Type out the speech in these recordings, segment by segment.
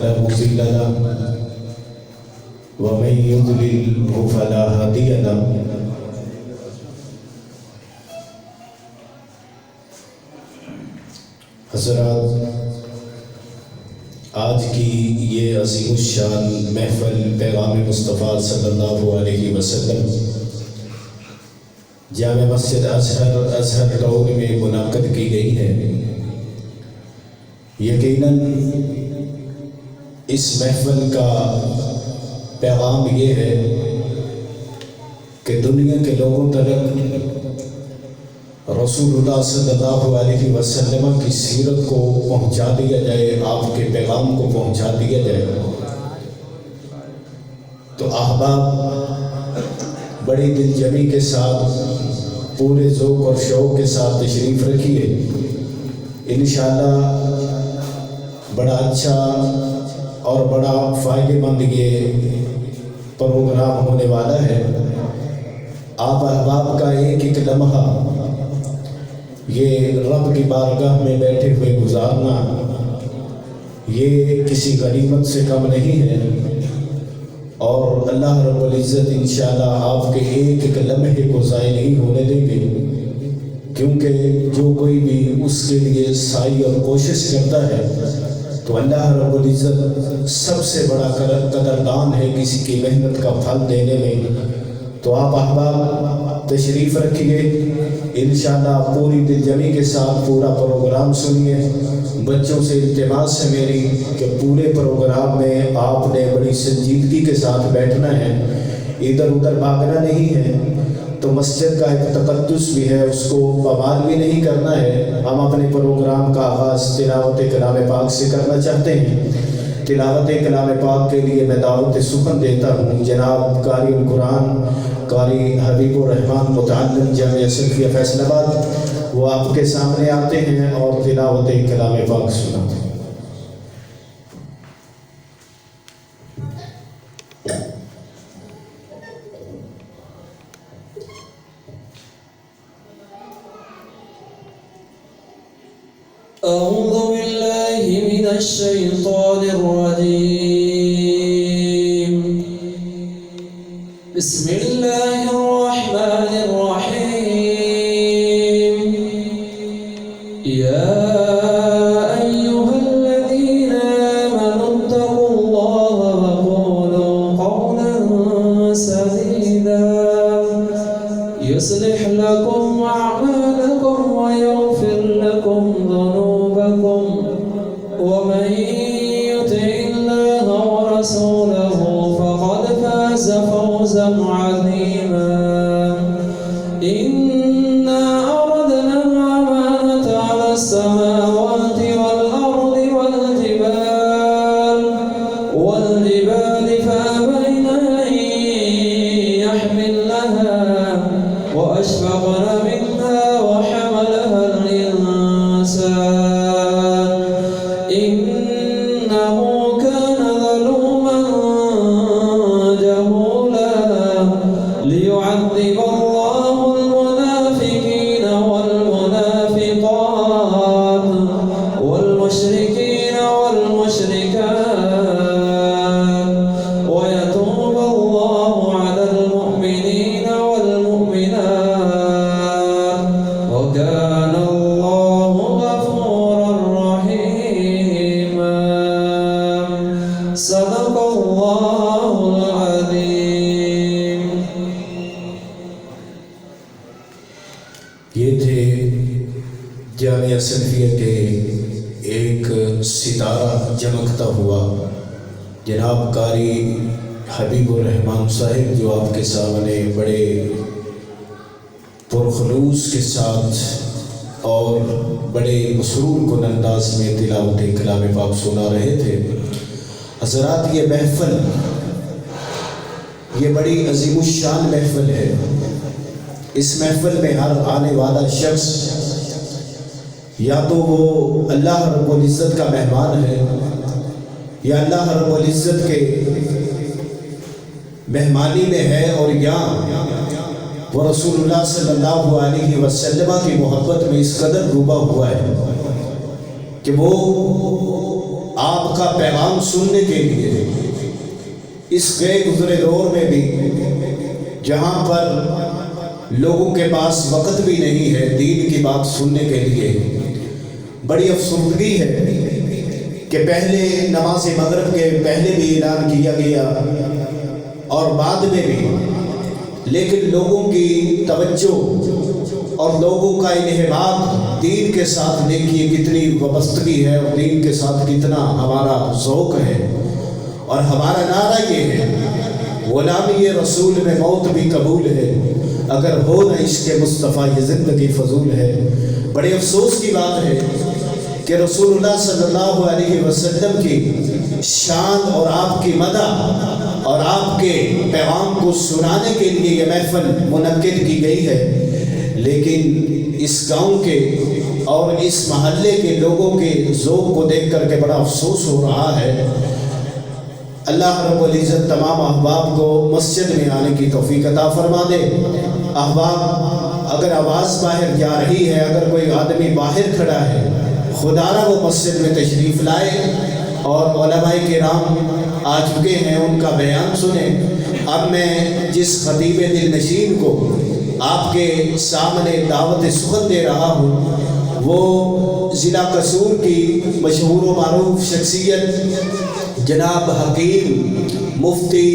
فلا مضل له ومن يضلل فلا هادي له. حضرات، آج کی یہ عظیم الشان محفل پیغام مصطفیٰ صلی اللہ علیہ وسلم جامع مسجد ازہر ٹاؤن میں منعقد کی گئی ہے. یقیناً اس محفل کا پیغام یہ ہے کہ دنیا کے لوگوں تک رسول اللہ صلی اللہ علیہ وسلم کی سیرت کو پہنچا دیا جائے، آپ کے پیغام کو پہنچا دیا جائے. تو احباب بڑی دل جمی کے ساتھ پورے ذوق اور شوق کے ساتھ تشریف رکھیے. انشاءاللہ بڑا اچھا اور بڑا فائدہ مند یہ پروگرام ہونے والا ہے. آپ احباب کا ایک ایک لمحہ یہ رب کی بارگاہ میں بیٹھے ہوئے گزارنا یہ کسی غنیمت سے کم نہیں ہے، اور اللہ رب العزت انشاءاللہ آپ کے ایک ایک لمحے کو ضائع نہیں ہونے دیں گے، کیونکہ جو کوئی بھی اس کے لیے سعی اور کوشش کرتا ہے تو اللہ رب العزت سب سے بڑا قدردان ہے کسی کی محنت کا پھل دینے میں. تو آپ احباب تشریف رکھیے، انشاءاللہ پوری دل جمی کے ساتھ پورا پروگرام سنیے. بچوں سے التماس ہے میری کہ پورے پروگرام میں آپ نے بڑی سنجیدگی کے ساتھ بیٹھنا ہے، ادھر ادھر بھاگنا نہیں ہے. تو مسجد کا ایک تقدس بھی ہے، اس کو پامال بھی نہیں کرنا ہے. ہم اپنے پروگرام کا آغاز تلاوت کلام پاک سے کرنا چاہتے ہیں. تلاوت کلام پاک کے لیے میں دعوت سخن دیتا ہوں جناب قاری القرآن قاری حبیب الرحمان متعلم جامعہ سلفیہ فیصل آباد. وہ آپ کے سامنے آتے ہیں اور تلاوت کلام پاک سناتے ہیں. أعوذ بالله من الشيطان الرجيم. بسم الله الرحمن الرحيم. يا أيها الذين آمنوا اتقوا الله وقولوا قولا سديدا يصلح لكم أعمالكم ويغفر لكم ذنوبكم ومن يطع الله ورسوله فقد فاز فوزا عظيما. إنا عرضنا الأمانة على السماوات والأرض والجبال فأبين أن يحملنها وأشفقن منها وحملها الإنسان إنه كان ظلوما جهولا. ليعذب الله المنافقين والمنافقات والمشركين والمشركات ويتوب الله على المؤمنين والمؤمنات وكان الله غفورا رحيما. صدق الله العظيم. یہ تھے جامعہ سلفیہ کے ایک ستارہ چمکتا ہوا جناب قاری حبیب الرحمان صاحب، جو آپ کے سامنے بڑے پرخلوص کے ساتھ اور بڑے مسرور کن انداز میں تلاوت کلام پاک سنا رہے تھے. حضرات، یہ محفل یہ بڑی عظیم الشان محفل ہے. اس محفل میں ہر آنے والا شخص یا تو وہ اللہ رب العزت کا مہمان ہے یا اللہ رب العزت کے مہمانی میں ہے، اور یا وہ رسول اللہ صلی اللہ علیہ وسلم کی محبت میں اس قدر ڈوبا ہوا ہے کہ وہ آپ کا پیغام سننے کے لیے اس گئے گزرے دور میں بھی جہاں پر لوگوں کے پاس وقت بھی نہیں ہے دین کی بات سننے کے لیے، بڑی افسردگی ہے کہ پہلے نماز مغرب کے پہلے بھی اعلان کیا گیا اور بعد میں بھی، لیکن لوگوں کی توجہ اور لوگوں کا انہماک دین کے ساتھ دیکھیے کتنی وابستگی ہے، اور دین کے ساتھ کتنا ہمارا ذوق ہے، اور ہمارا نعرہ یہ ہے غلامی رسول میں موت بھی قبول ہے، اگر ہو نہ عشق مصطفیٰ یہ زندگی فضول ہے۔ بڑے افسوس کی بات ہے کہ رسول اللہ صلی اللہ علیہ وسلم کی شان اور آپ کی مدح اور آپ کے پیغام کو سنانے کے لیے یہ محفل منعقد کی گئی ہے، لیکن اس گاؤں کے اور اس محلے کے لوگوں کے ذوق کو دیکھ کر کے بڑا افسوس ہو رہا ہے۔ اللہ رب العزت تمام احباب کو مسجد میں آنے کی توفیق عطا فرما دے۔ احباب، اگر آواز باہر جا رہی ہے، اگر کوئی آدمی باہر کھڑا ہے، خدا را وہ مسجد میں تشریف لائے اور علماء کرام آ چکے ہیں، ان کا بیان سنیں۔ اب میں جس خطیب دل نشین کو آپ کے سامنے دعوت سخن دے رہا ہوں، وہ ضلع قصور کی مشہور و معروف شخصیت جناب حکیم مفتی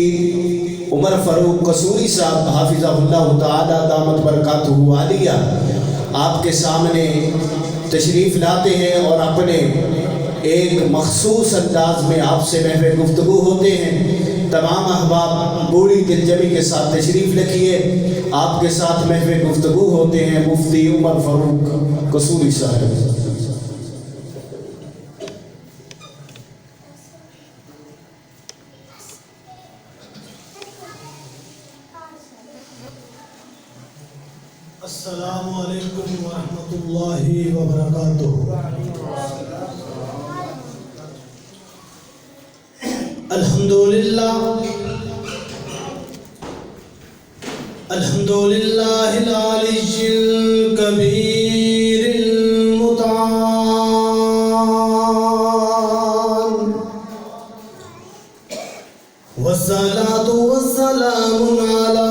عمر فاروق قصوری صاحب حافظہ اللہ تعالی دامت برکاتہ عالیہ آپ کے سامنے تشریف لاتے ہیں اور اپنے ایک مخصوص انداز میں آپ سے محو گفتگو ہوتے ہیں۔ تمام احباب بوڑھی دل جمی کے ساتھ تشریف رکھیے، آپ کے ساتھ محو گفتگو ہوتے ہیں مفتی عمر فاروق قصوری صاحب۔ السلام علیکم ورحمۃ اللہ وبرکاتہ۔ الحمدللہ العلی الکبیر المتعال، والصلاة والسلام علی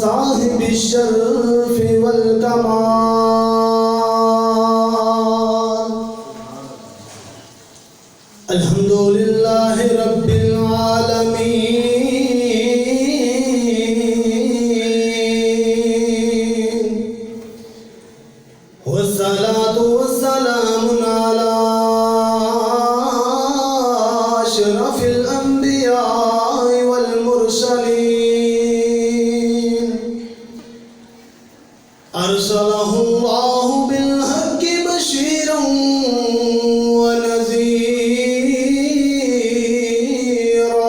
صاحب الشرف والکمال، الحمدللہ رب العالمین، والصلاة والسلام علی اشرف الانبیاء والمرسلین، ارسلہ اللہ بالحق بشیرا ونذیرا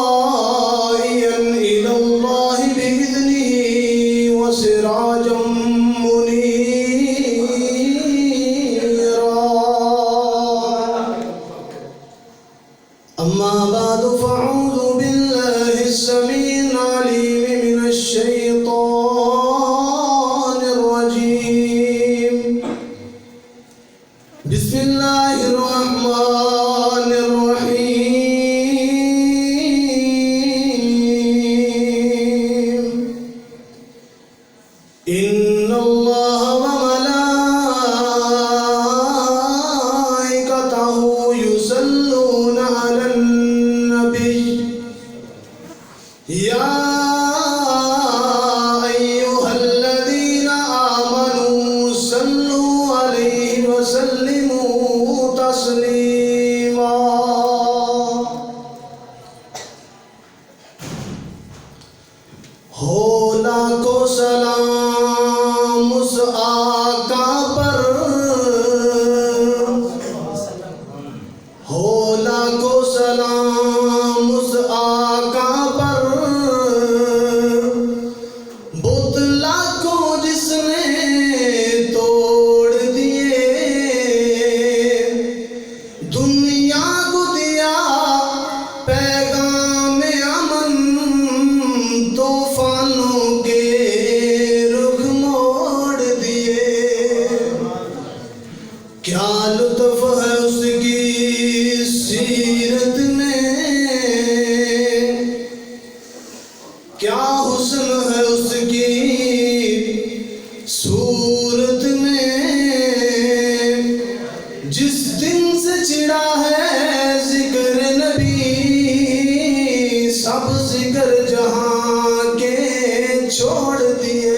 وداعیا الی اللہ بإذنہ وسراجا منیرا، اما بعد فاعوذ باللہ السمیع العلیم من الشیطان الرجیم، بسم اللہ الرحمن الرحیم، ان اللہ وملائکتہ یصلون علی النبی، یا ایہا الذین آمنوا صلوا علیہ وسلموا تسلیما۔ ہو لاکھوں سلام اس آقا پر، ہو لاکھوں سلام اس آقا پر، بت لاکھوں جس نے توڑ دیے، دنیا کو دیا پیغام امن، طوفانوں کے رخ صورت میں جس دن سے چڑھا ہے ذکر نبی سب ذکر جہاں کے چھوڑ دیے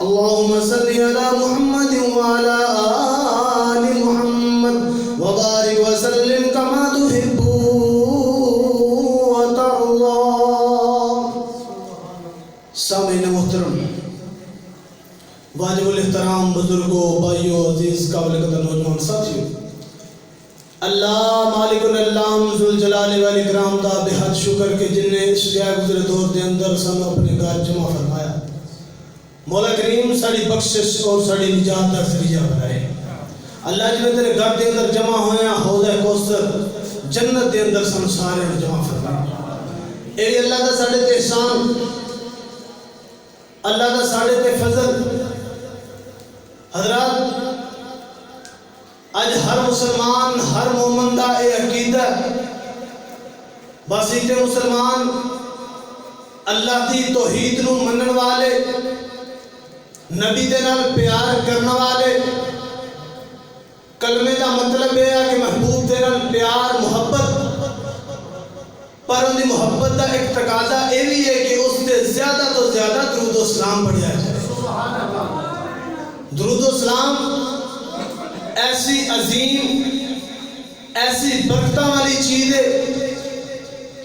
اللہم صلی علی محمد وعلی آل محمد وبارک وسلم کما تحب وترضى سامعین محترم واجب الاحترام بزرگوں بھائیوں عزیز قابل قدر نوجوان ساتھیوں اللہ مالک العالم ذوالجلال والاکرام دا بے حد شکر کہ جن نے اس گئے گزرے دور دے اندر سانو اپنے گھر جمع فرمایا مولا کریم ساری بخشش اور ساری نجات دا ذریعہ بنائے اللہ جی میں تیرے گھر دے اندر جمع ہویا حوض کوثر جنت دے اندر سانو سارے جمع فرمایا اے اللہ دا ساڈے تے احسان اللہ دا ساڈے تے فضل حضرات آج ہر مسلمان ہر مومن دا اے عقیدہ بس ایک مسلمان اللہ دی توحید نو منن والے نبی دے نال پیار کرنے والے کلمے دا مطلب ہے کہ محبوب دے نال پیار محبت پر ان دی محبت دا ایک تقاضا اے بھی ہے کہ اس تے زیادہ تو زیادہ درود و سلام پڑھیا جائے درود و سلام ایسی عظیم ایسی برکتہ والی چیز ہے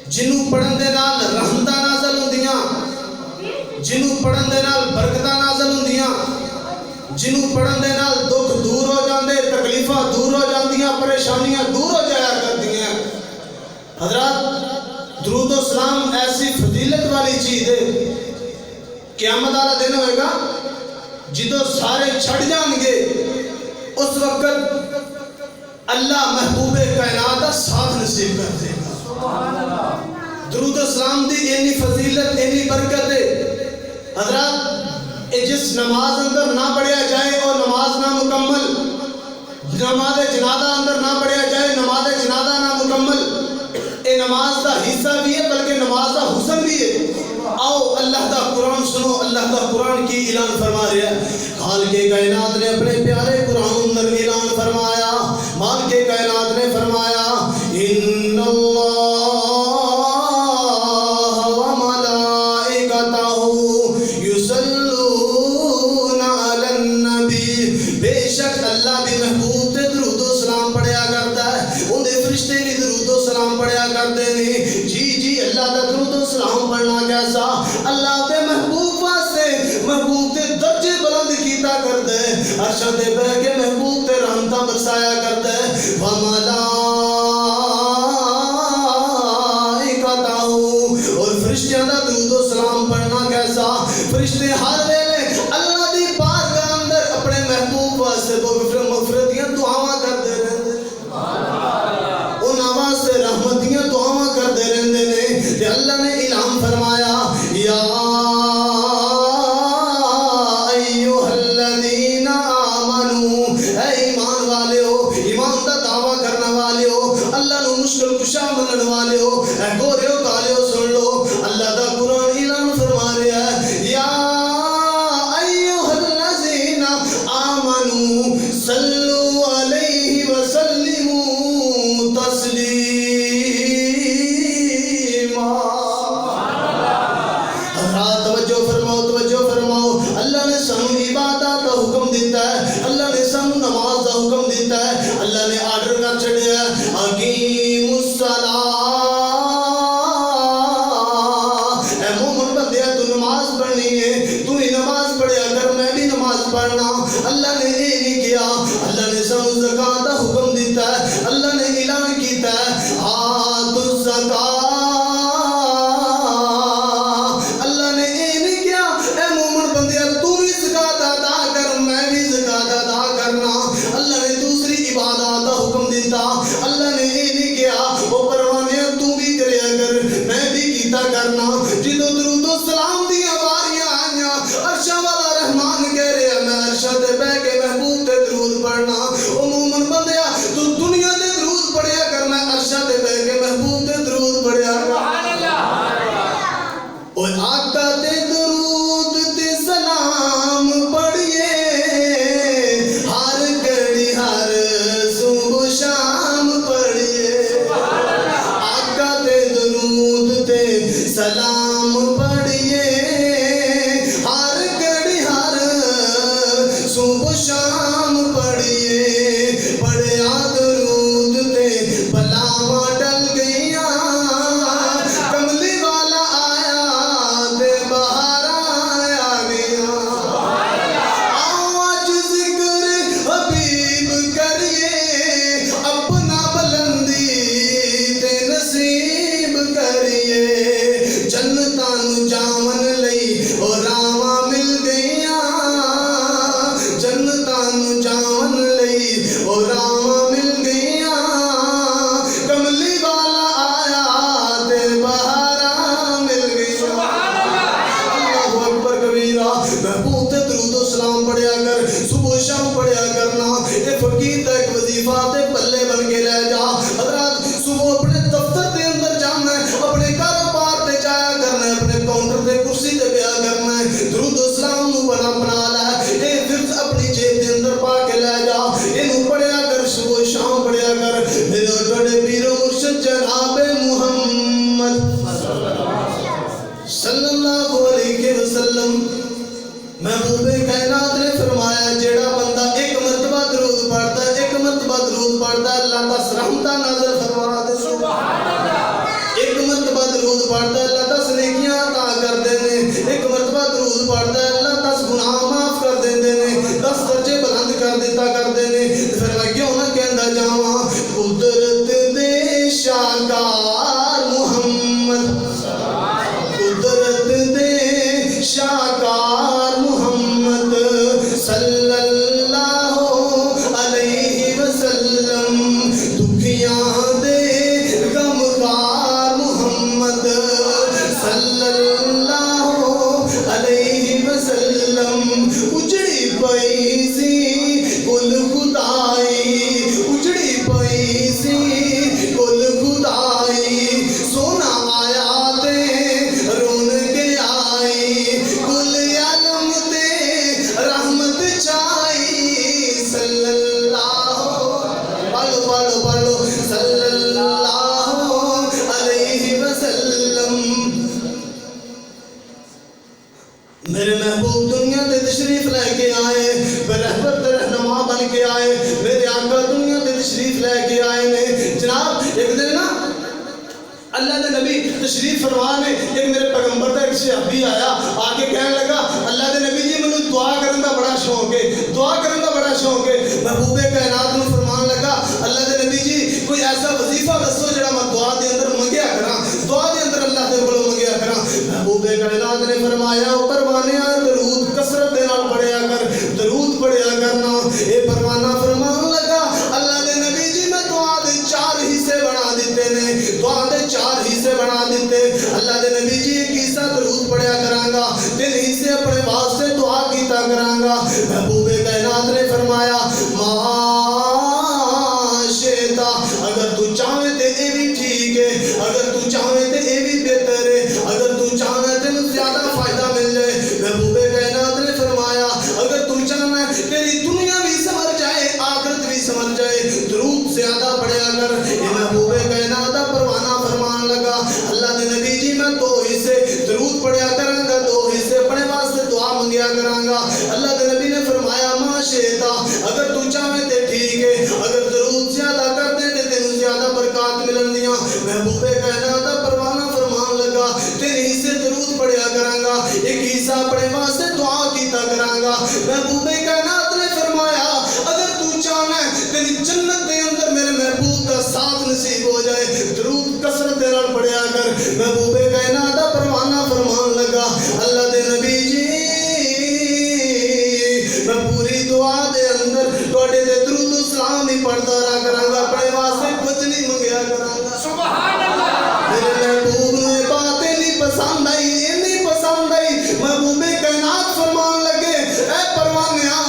جنوں پڑھن دے نال رحمتاں نازل ہوندیاں جنوں پڑھن دے نال برکتاں نازل ہوندیاں جنوں پڑھن دے نال دکھ دور ہو جاندے تکلیفاں دور ہو جاندیاں پریشانیاں دور ہو جایا کردیاں حضرات درود و سلام ایسی فضیلت والی چیز ہے قیامت والا دن ہوئے گا جدو سارے چھڑ جان گے اس وقت اللہ محبوب کائنات ساتھ نصیب کر دے گا درود و سلام دی اینی فضیلت اینی برکت ہے حضرات جس نماز اندر نہ پڑھیا جائے اور نماز نہ مکمل نماز جنازہ اندر نہ پڑھیا جائے نماز جنازہ نہ مکمل اے نماز دا حصہ بھی ہے بلکہ نماز دا حسن بھی ہے آؤ اللہ دا قرآن سنو اللہ دا قرآن کی اعلان فرما رہا ہے خالق کائنات نے اپنے پیارے قرآن اندر اعلان فرمایا مالک کائنات نے فرمایا ان اللہ و ملائکتہ یصلون علی النبی بے شک اللہ بھی محبوب تے درود و سلام پڑھیا کرتا ہے ان دے فرشتے بھی درود و سلام پڑھیا کرتے ہیں جی اللہ دا درود و سلام پڑھنا کیسا اللہ دے محبوب واسطے محبوب تے درجے بلند کیتا کر دے عرش تے بہ کے محبوب تے رحمتاں برسایا کر دے وملائکتہ اور فرشتیاں دا درود و سلام پڑھنا کیسا فرشتے ہر ویلے اللہ دی بارگاہ اندر اپنے محبوب واسطے مغفرت دیاں دعاواں کردے رہندے انہاں واسطے رحمت دیاں دعاواں کردے رہندے نے تے اللہ نے اعلان فرمایا یا ایھا الذین آمنو اے ایمان والے ہو ایمان دا دعویٰ کرنے والے ہو اللہ نو مشکل کشا منن والے ہو اے گورے ہو کالے ہو سن لو اللہ دا قرآن اعلان فرما رہا ہے یا ایھا الذین آمنو صلو علیہ وسلموا تسلیما توجہ فرماؤ اللہ نے سانو عبادت کا حکم دیتا ہے اللہ نے سانو نماز کا حکم دیتا ہے اللہ نے آرڈر کر چھڑیا ہے اقیم الصلاۃ اے مومن بندیا تو نماز پڑھنی ہے تو ہی نماز پڑھیا کر میں بھی نماز پڑھنا اللہ نے یہ نہیں کیا اللہ نے سانو زکات کا حکم دیتا ہے اللہ نے اعلان کیتا ہے آتوا الزکات اللہ نے یہ نہیں کیا وہ پروانے تو بھی کرے اگر میں بھی کیتا کرنا جدو درود و سلام دیا واریاں آئیاں عرشہ والا رحمان کہہ رہے ہیں میں عرشہ تے بہ کے محبوب تے درود پڑھنا محبوب تے درود و سلام پڑھیا کر صبح و شام پڑھیا کرنا اے فقیر دا ایک وظیفہ تے پلے بن کے لے جا حضرات صبح اپنے دفتر دے اندر جانا ہے اپنے کاروبار تے جایا کرنا ہے اپنے کاؤنٹر تے کرسی تے بیا کرنا ہے درود و سلام نو بنا لے اے حفظ اپنی جیب دے اندر پا کے لے جا اینو پڑھیا کر صبح و شام پڑھیا کر میرے بڑے پیر و مرشد جناب محمد صلی اللہ علیہ وسلم محبوب کائنات نے فرمایا جیڑا بندہ ایک مرتبہ درود پڑھتا ہے ایک مرتبہ درود پڑھتا ہے اللہ دس رحمتہ نازل فرما دے سبحان اللہ ایک مرتبہ درود پڑھتا ہے اللہ دس نیکیاں عطا کر دینے ایک مرتبہ درود پڑھتا ہے اللہ دس گناہ معاف کر دینے 10 درجے بلند کر دیتا کر دینے پھر میں کیوں نہ کہندا جاواں قدرت دے شاہکار محمد قدرت دے شاہکار محمد صلی اللہ علیہ وسلم دکھیاں دے غمخار محمد صلی اللہ علیہ وسلم اجڑی پئی سی کل خدائی اجڑی پئی سی کل خدائی سونا آیا تے رون کے آئی کل عالم تے رحمت چائی صلی اللہ پڑھو صلی اللہ علیہ وسلم میرے محبوب دنیا تے تشریف لے کے آئے رحمت رہنما بن کے آئے میرے آقا دنیا تے تشریف لے کے آئے نے جناب ایک دن نا اللہ دے نبی تشریف فرما نے ایک میرے پیغمبر دا ایک صحابی آیا آکے کہنے لگا اللہ دے نبی جی منو دعا کرن دا بڑا شوق ہے دعا کرن دا بڑا شوق ہے محبوب کائنات نو فرمان لگا اللہ دے نبی جی کوئی ایسا وظیفہ دسو جڑا میں دعا دے اندر منگیا کراں دعا دے اندر اللہ دے کولوں منگیا کراں محبوب کائنات نے فرمایا او پروانیا درود کثرت دے نال پڑھیا کر درود پڑھیا کرنا اے پروانہ فرمان لگا اللہ دے نبی جی میں دعا دے 4 حصے بنا دیتے نے دعا دے 4 حصے بنا دیتے اللہ دے نبی جی ایک حصہ درود پڑھیا کراں گا 3 حصے اپنے واسطے دعا کیتا کراں گا محبوب کائنات نے فرمایا شیطا اگر تو چاہے تے اے بھی ٹھیک ہے اگر تو چاہے تے اے بھی بہتر ہے اگر تو چاہے تے زیادہ فائدہ مل جائے محبوب کائنات نے فرمایا اگر تو چاہے تیری دنیا بھی سمجھ جائے آخرت بھی سمجھ جائے درود زیادہ پڑھیا کر یہ محبوب کائنات دا پروانہ فرمان لگا اللہ دے نبی جی میں 2 حصے درود پڑھیا کراں گا 2 حصے اپنے واسطے دعا منگیا کراں گا اللہ دے نبی نے فرمایا ما شیطا اگر تو چاہے تے ٹھیک ہے اگر درود زیادہ کر دے تے تینوں زیادہ برکات ملن دیاں محبوب کائنات دا پروانہ فرمان لگا 3 حصے درود پڑھیا کراں گا 1 حصہ اپنے واسطے دعا کیتا کراں گا محبوب کائنات نے فرمایا اگر تو چاہے تیری جنت دے اندر میرے محبوب کا ساتھ نصیب ہو جائے درود کثرت دے نال پڑھیا کر محبوب کائنات دا پروانہ فرمان لگا اللہ دے نبی جی میں پوری دعا دے اندر تواڈے تے درود و سلام ہی پڑھدا رہا کراں گا اپنے واسطے کچھ نہیں منگیا کراں گا سبحان اللہ میرے محبوب نو یہ بات نہیں پسند آئی نہیں پسند آئی محبوب کائنات فرمان لگے اے پروانیا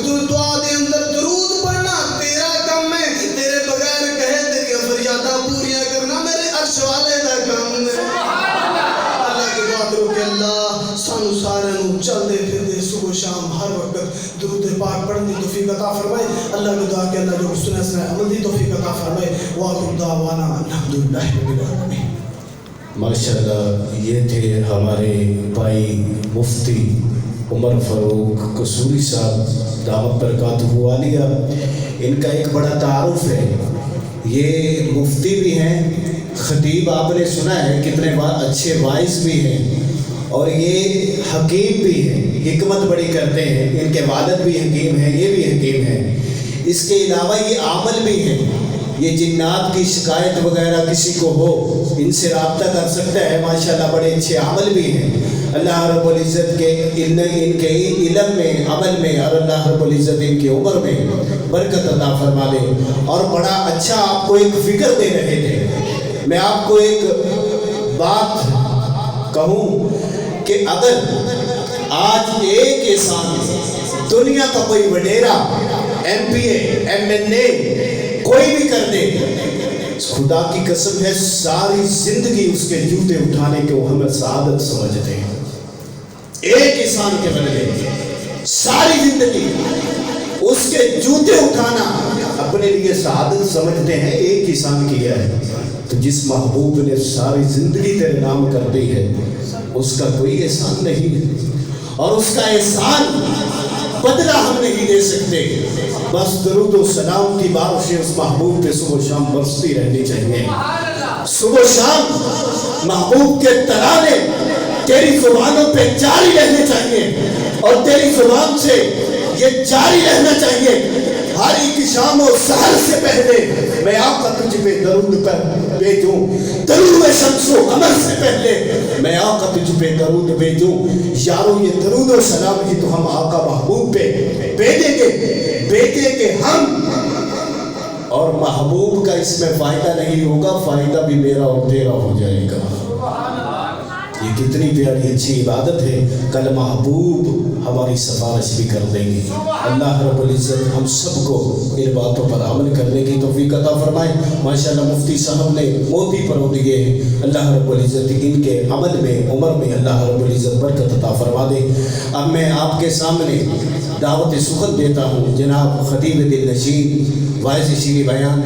تو دعا دے اندر درود پڑھنا تیرا کام ہے تیرے بغیر کہے تیری فریاداں پوریاں کرنا میرے عرش والے دا کام ہے اللہ کی دعا کرو کہ اللہ سانو سارے نو چلدے پھردے صبح شام ہر وقت درود پاک پڑھنے کی توفیق عطا فرمائے اللہ کی دعا کہ اللہ جو سنے سنے عمل دی توفیق عطا فرمائے وآخر دعوانا الحمدللہ رب العالمین ماشاءاللہ یہ تھے ہمارے بھائی مفتی عمر فاروق قصوری صاحب دعوت برکاتہ عالیہ ان کا ایک بڑا تعارف ہے یہ مفتی بھی ہیں خطیب آپ نے سنا ہے کتنے اچھے واعظ بھی ہیں اور یہ حکیم بھی ہیں حکمت بڑی کرتے ہیں ان کے والد بھی حکیم ہیں یہ بھی حکیم ہیں اس کے علاوہ یہ عامل بھی ہیں یہ جنات کی شکایت وغیرہ کسی کو ہو ان سے رابطہ کر سکتا ہے ماشاءاللہ بڑے اچھے عامل بھی ہیں اللہ رب العزت کے ان کے علم میں عمل میں اور اللہ رب العزت ان کی عمر میں برکت عطا فرما دے اور بڑا اچھا آپ کو ایک فکر دے رہے تھے میں آپ کو ایک بات کہوں کہ اگر آج ایک احسان دنیا کا کوئی وڈیرا M P A M N A کوئی بھی کر دے، خدا کی قسم ہے ساری زندگی اس کے جوتے اٹھانے کو ہمیں سعادت سمجھتے ہیں۔ ایک احسان کے بدلے ساری زندگی اس کے جوتے اٹھانا اپنے لیے سعادت سمجھتے ہیں۔ ایک احسان کیا ہے تو جس محبوب نے ساری زندگی تیرے نام کر دی ہے اس کا کوئی احسان نہیں ہے، اور اس کا احسان بدلہ ہم نہیں دے سکتے۔ بس درود و سلام کی بارشیں اس محبوب پہ صبح و شام برستی رہنی چاہیے۔ صبح و شام محبوب کے ترانے تیری زبانوں پہ جاری رہنے چاہیے، اور تیری زبان سے یہ جاری رہنا چاہیے ہر ایک شام و سحر سے پہلے میں آقا تجھ پہ درود بھیجوں، طلوع شمس و قمر سے پہلے میں آقا تجھ پہ درود بھیجوں۔ یارو یہ درود و سلام ہی تو ہم آقا محبوب پہ بھیجیں گے ہم، اور محبوب کا اس میں فائدہ نہیں ہوگا، فائدہ بھی میرا اور تیرا ہو جائے گا۔ یہ کتنی پیاری اچھی عبادت ہے، کل محبوب ہماری سفارش بھی کر دیں گے۔ اللہ رب العزت ہم سب کو ان باتوں پر عمل کرنے کی توفیق عطا فرمائے۔ ماشاءاللہ مفتی صاحب نے موتی پرو دیے ہیں، اللہ رب العزت ان کے عمل میں عمر میں اللہ رب العزت برکت عطا فرما دے۔ اب میں آپ کے سامنے دعوت سخن دیتا ہوں جناب خطیب دل نشین واعظ شیریں بیان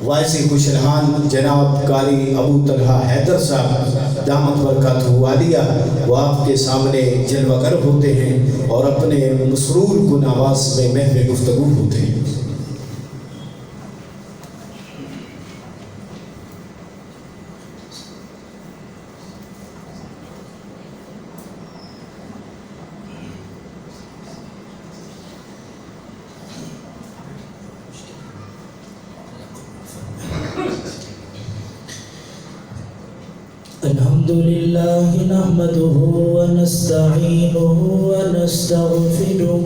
وائس خوشرحان جناب قاری ابو طلحہ حیدر صاحب دامت برکاتہ عالیہ، وہ آپ کے سامنے جلوہ گر ہوتے ہیں اور اپنے مسرور کن آواز میں محو گفتگو ہوتے ہیں۔ الحمد لله نحمده ونستعينه ونستغفره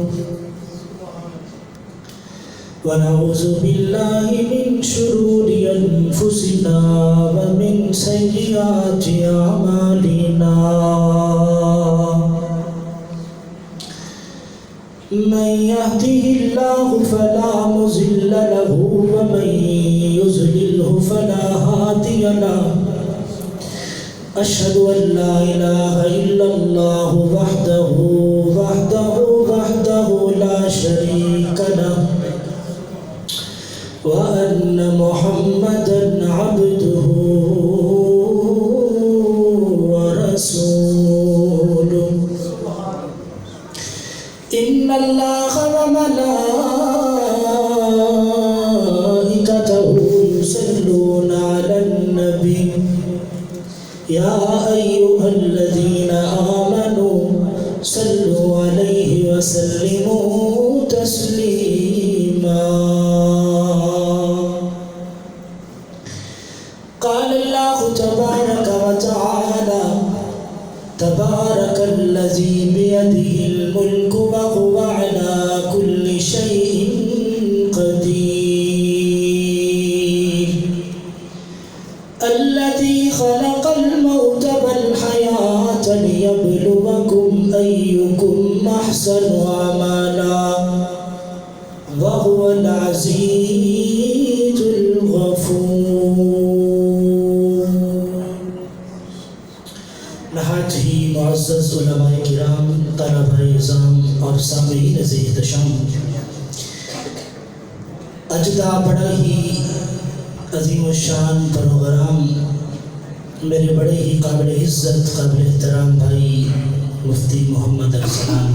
ونعوذ بالله من شرور أنفسنا ومن سيئات أعمالنا من يهده الله فلا مضل له ومن يضلله فلا هادي له أشهد أن لا إله إلا الله وحده لا شريك له وأن محمدا عبده ورسوله إن الله وملائكته يصلون على النبي يا أيها الذين آمنوا صلوا عليه وسلموا تسليما قال الله تبارك وتعالى تبارك الذي بيده الملك وهو على كل شيء قدير الذي خلق الموت والحياة ليبلوكم أيكم أحسن عملا وهو العزيز الغفور۔ نہایت ہی معزز علماء کرام، طلبہ اعظام اور سامعین عزیز احتشام، اجدہ بڑا ہی عظیم الشان پروگرام میرے بڑے ہی قابل عزت قابل احترام بھائی مفتی محمد ارسلان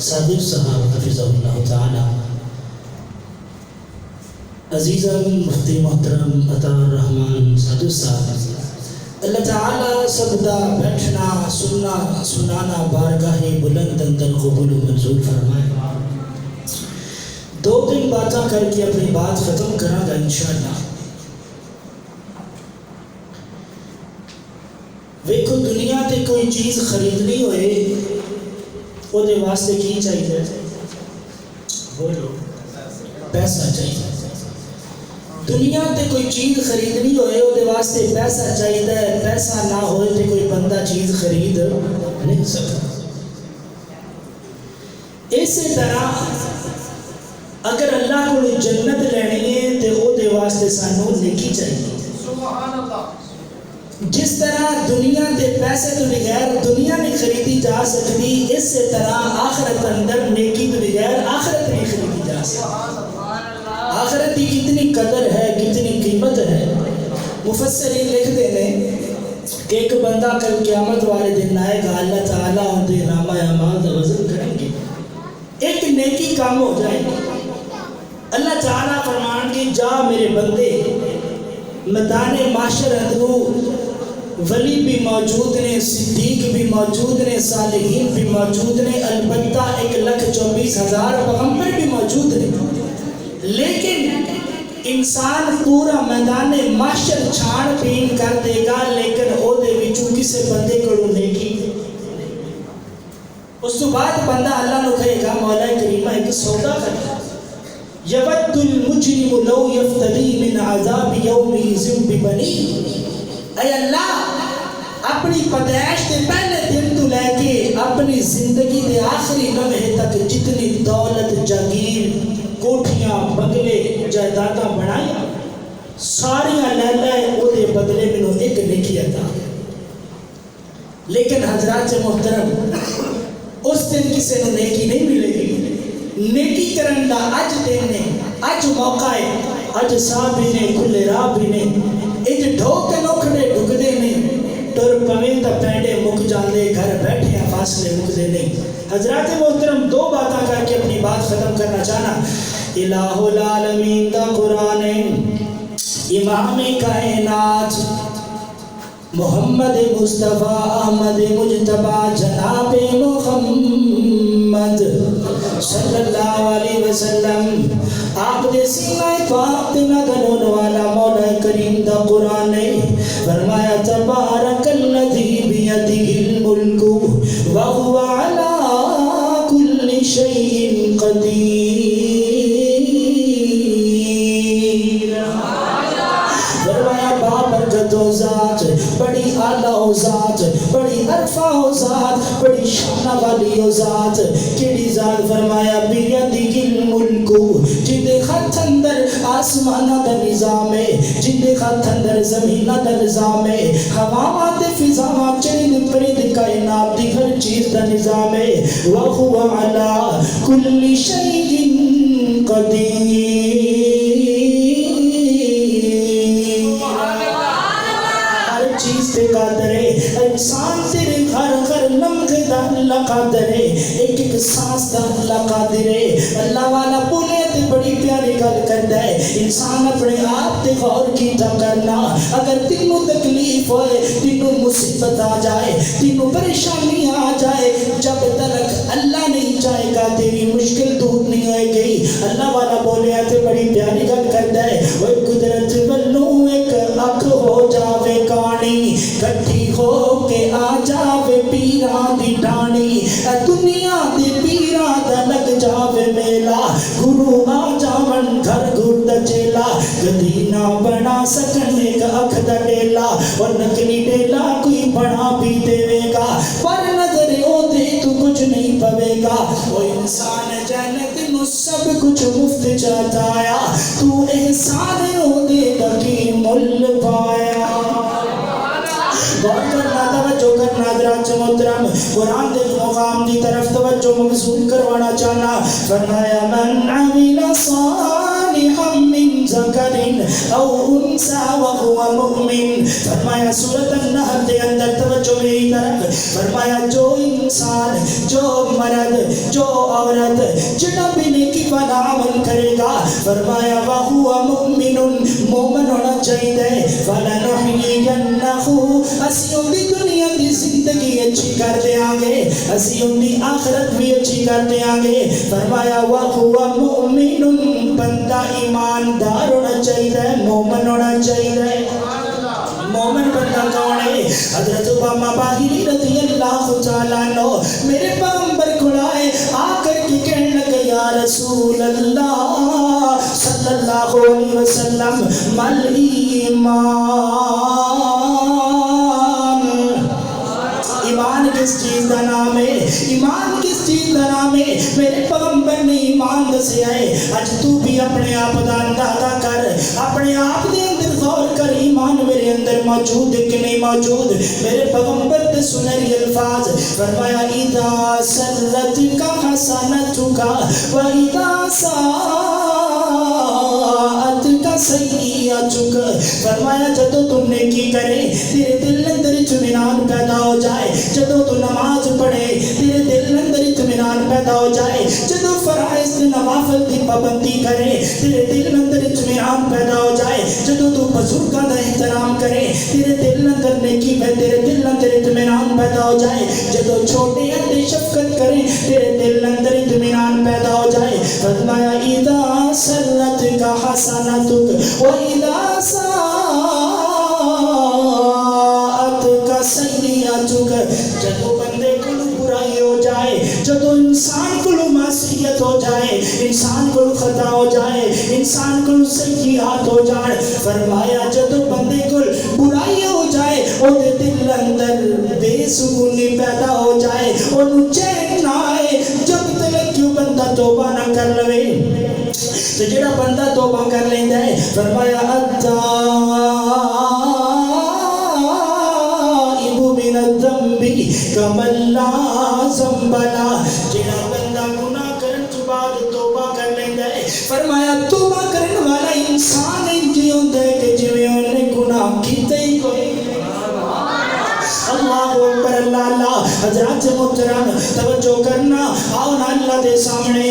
صادق صاحب حفظہ اللہ تعالی، عزیزم مفتی محترم عطا الرحمن صادق صاحب، اللہ تعالی سب دا بیٹھنا سننا سنانا بارگاہ بلند اندر قبول و منظور فرمائے۔ دو دن باتاں کر کے اپنی بات ختم کرا گا انشاءاللہ۔ ویکھو دنیا تے کوئی چیز خریدنی ہوئے وہ دے واسطے کی چاہیے؟ بولو، پیسہ چاہیے۔ دنیا تے کوئی چیز خریدنی ہوئے وہ دے واسطے پیسہ چاہیے، پیسہ نہ ہوئے تے کوئی بندہ چیز خرید نہیں سکتا۔ اسی طرح اگر اللہ کو جنت لینی ہے تو وہ دے واسطے سانو نیکی چاہیے. جس طرح دنیا کے پیسے تو بغیر دنیا نہیں خریدی جا سکتی، اسی طرح آخرت اندر نیکی تو بغیر آخرت نہیں خریدی جا سکتی. آخرت کی کتنی قدر ہے، کتنی قیمت ہے. مفسرین لکھتے ہیں کہ ایک بندہ کل قیامت والے دن آئے گا، اللہ تعالیٰ ان کے نامہ اعمال کا وزن کریں گے، ایک نیکی کام ہو جائے گی. اللہ تعالیٰ فرمان گے جا میرے بندے، میدان معاشر اندرو ولی بھی موجود نے، صدیق بھی موجود نے، صالحین بھی موجود نے، البتہ 1,24,000 پیغمبر بھی موجود نے. لیکن انسان پورا میدان معاشر چھان بین کر دے گا، لیکن او دے وچوں کسے بندے کو نیکی. اس تو بعد بندہ اللہ نو کہے گا مولا کریمہ ایک سودا کر، یود المجرم لو یفتدی من عذاب یومئذ ببنی. اے اللہ اپنی پیدائش کے پہلے دن تو لے کے اپنی زندگی کے آخری لمحے تک جتنی دولت، جاگیر، کوٹھیاں، بنگلے، جائیداداں بنایا، ساریاں لے لے او دے بدلے میں ایک نیکی عطا. لیکن حضرات محترم اس دن کسی نے نیکی نہیں ملے گی. نیکی کرن دا اج دن نے، اج موقع ہے، اج صاحب نے کھلے راہ بھی نے، اج ڈھوک نوکھڑے ڈھکدے نہیں، ٹر پویں تا پینڈے مک جاندے، گھر بیٹھے فاصلے مکدے نہیں. حضرات محترم دو باتاں کر کے اپنی بات ختم کرنا چاہنا. الہ العالمین دا قرآن، امام کائنات محمد مصطفیٰ احمد مجتبیٰ جناب محمد صلی اللہ علیہ وسلم آپ دے سینہ پاک تے نگلون والا مولا کریم دا قرآن نے فرمایا تبارک الذی بیدہ الملک وہو علی کل شیء قدیر. فرمایا بابرکت و ذات، بڑی اعلیٰ و ذات، بڑی عرفہ و ذات، بڑی شانہ والی و ذات. کیڑی ذات؟ فرمایا بیدہ الملک، جندے خط اندر آسمانہ دا نظام ہے، جندے خط اندر زمینہ دا نظام ہے، ہواواں تے فضاواں چرند پرند کائنات دی ہر چیز دا نظام ہے. وَهُوَ عَلَىٰ كُلِّ شَيْءٍ قَدِيرٌ. چیز پہ قادر ہے، انسان تیرے ہر لمحے دا اللہ قادر ہے، ایک ایک سانس دا اللہ قادر ہے. اللہ والا بولے تے بڑی پیاری گل کرتا ہے، انسان اپنے آپ تے غور کیتا کرنا. اگر تینوں تکلیف ہوئے، تینوں مصیبت آ جائے، تینوں پریشانی آ جائے، جب تک اللہ نہیں چاہے گا تیری مشکل دور نہیں ہوئے گی. اللہ والا بولے تے بڑی پیاری گل کرتا ہے، وہ قدرت بلو ایک اکھ ہو جاوے کانی، کٹھی ہو کے آ جاوے پیران دی ڈانی. دنیا دے پیران دا لگ جاوے میلا، گرو آ جاون گھر گھر دا چیلا. کدی نہ بنا سکن ایک اکھ دا ڈیلا، اور نکلی ڈیلا کوئی بنا بھی دے گا، پر نظر او دے تو کچھ نہیں پوے گا. وہ انسان جنت نو سب کچھ مفت چاہتا آیا، تو احسان او دے دا کی مل پایا. غور کرنا، توجہ کرنا حضرات محترم، قرآن دے مقام دی طرف توجہ مبذول کروانا چاہنا. فرمایا من عمل صالحا من ذکر او انثى وهو مؤمن. فرمایا سورۃ النحل دے اندر توجہ میری طرف، فرمایا جو انسان، جو مرد، جو عورت جنہ بھی نیکی والا عمل کرے گا، فرمایا وهو مؤمن، مومن ہونا چاہیے. فلنحيينه، اسی ان دی دنیا دی زندگی اچھی کر دیاں گے، اسی ان دی آخرت بھی اچھی کر دیاں گے. فرمایا وَهُوَ مُؤْمِنٌ، بندہ ایماندار ہونا چاہیے، مومن ہونا چاہیے. مومن بندہ کون ہے؟ حضرت امامہ باہری رضی اللہ تعالیٰ عنہ میرے پیغمبر کو لائے، آ کر کے کہنے لگے یا رسول اللہ صلی اللہ علیہ وسلم مل ایمان، ایمان کس چیز کا نام ہے؟ ایمان کس دی طرح میں میرے پیغمبر نے ایمان دسیا ہے. اج تو بھی اپنے آپ دا اندازہ کر, اپنے آپ دے اندر غور کر, ایمان میرے اندر موجود ہے کہ نہیں موجود. میرے پیغمبر دے سنہری الفاظ فرمایا اذا سلتک حسنتک و اذا ساءتک سیئتک. فرمایا جدو تم نیکی کرے تیرے دل اندر اطمینان پیدا ہو جائے, جدو تو نماز پڑھے تیرے دل اندر اطمینان پیدا ہو جائے, جدو فرائض نوافل دی پابندی کرے تیرے دل اندر اطمینان پیدا ہو جائے, جدو تو بزرگاں دا احترام کرے تیرے دل اندر نیکی میں تیرے دل اندر اطمینان پیدا ہو جائے, جدو چھوٹے اندر شفقت کرے تیرے دل اندر اطمینان پیدا ہو جائے. فرمایا اذا سلتک حسنتک و اذا ساءتک سیئتک. جدو بندے کو برائی ہو جائے, جدو انسان کو معصیت ہو جائے, انسان کو خطا ہو جائے, انسان کو سیئات ہو جائے, فرمایا جدو بندے کو برائی ہو جائے او دے دل اندر بے سکونی پیدا ہو جائے, انہوں چین نہ آئے جب تک کیوں بندہ توبہ نہ کر لوے. تو جڑا بندہ توبہ کر لیندہ ہے فرمایا من الذنب کمن لا ذنب له. جڑا بندہ گناہ کرن تو بعد توبہ کر لیندہ ہے فرمایا توبہ کرن والا انسان انجی ہوندہ ہے کہ جویں انہیں گناہ کیتے ہی کوئی. اللہ اکبر اللہ اللہ. حضرات محترم توجہ کرنا, آؤ نا اللہ دے سامنے,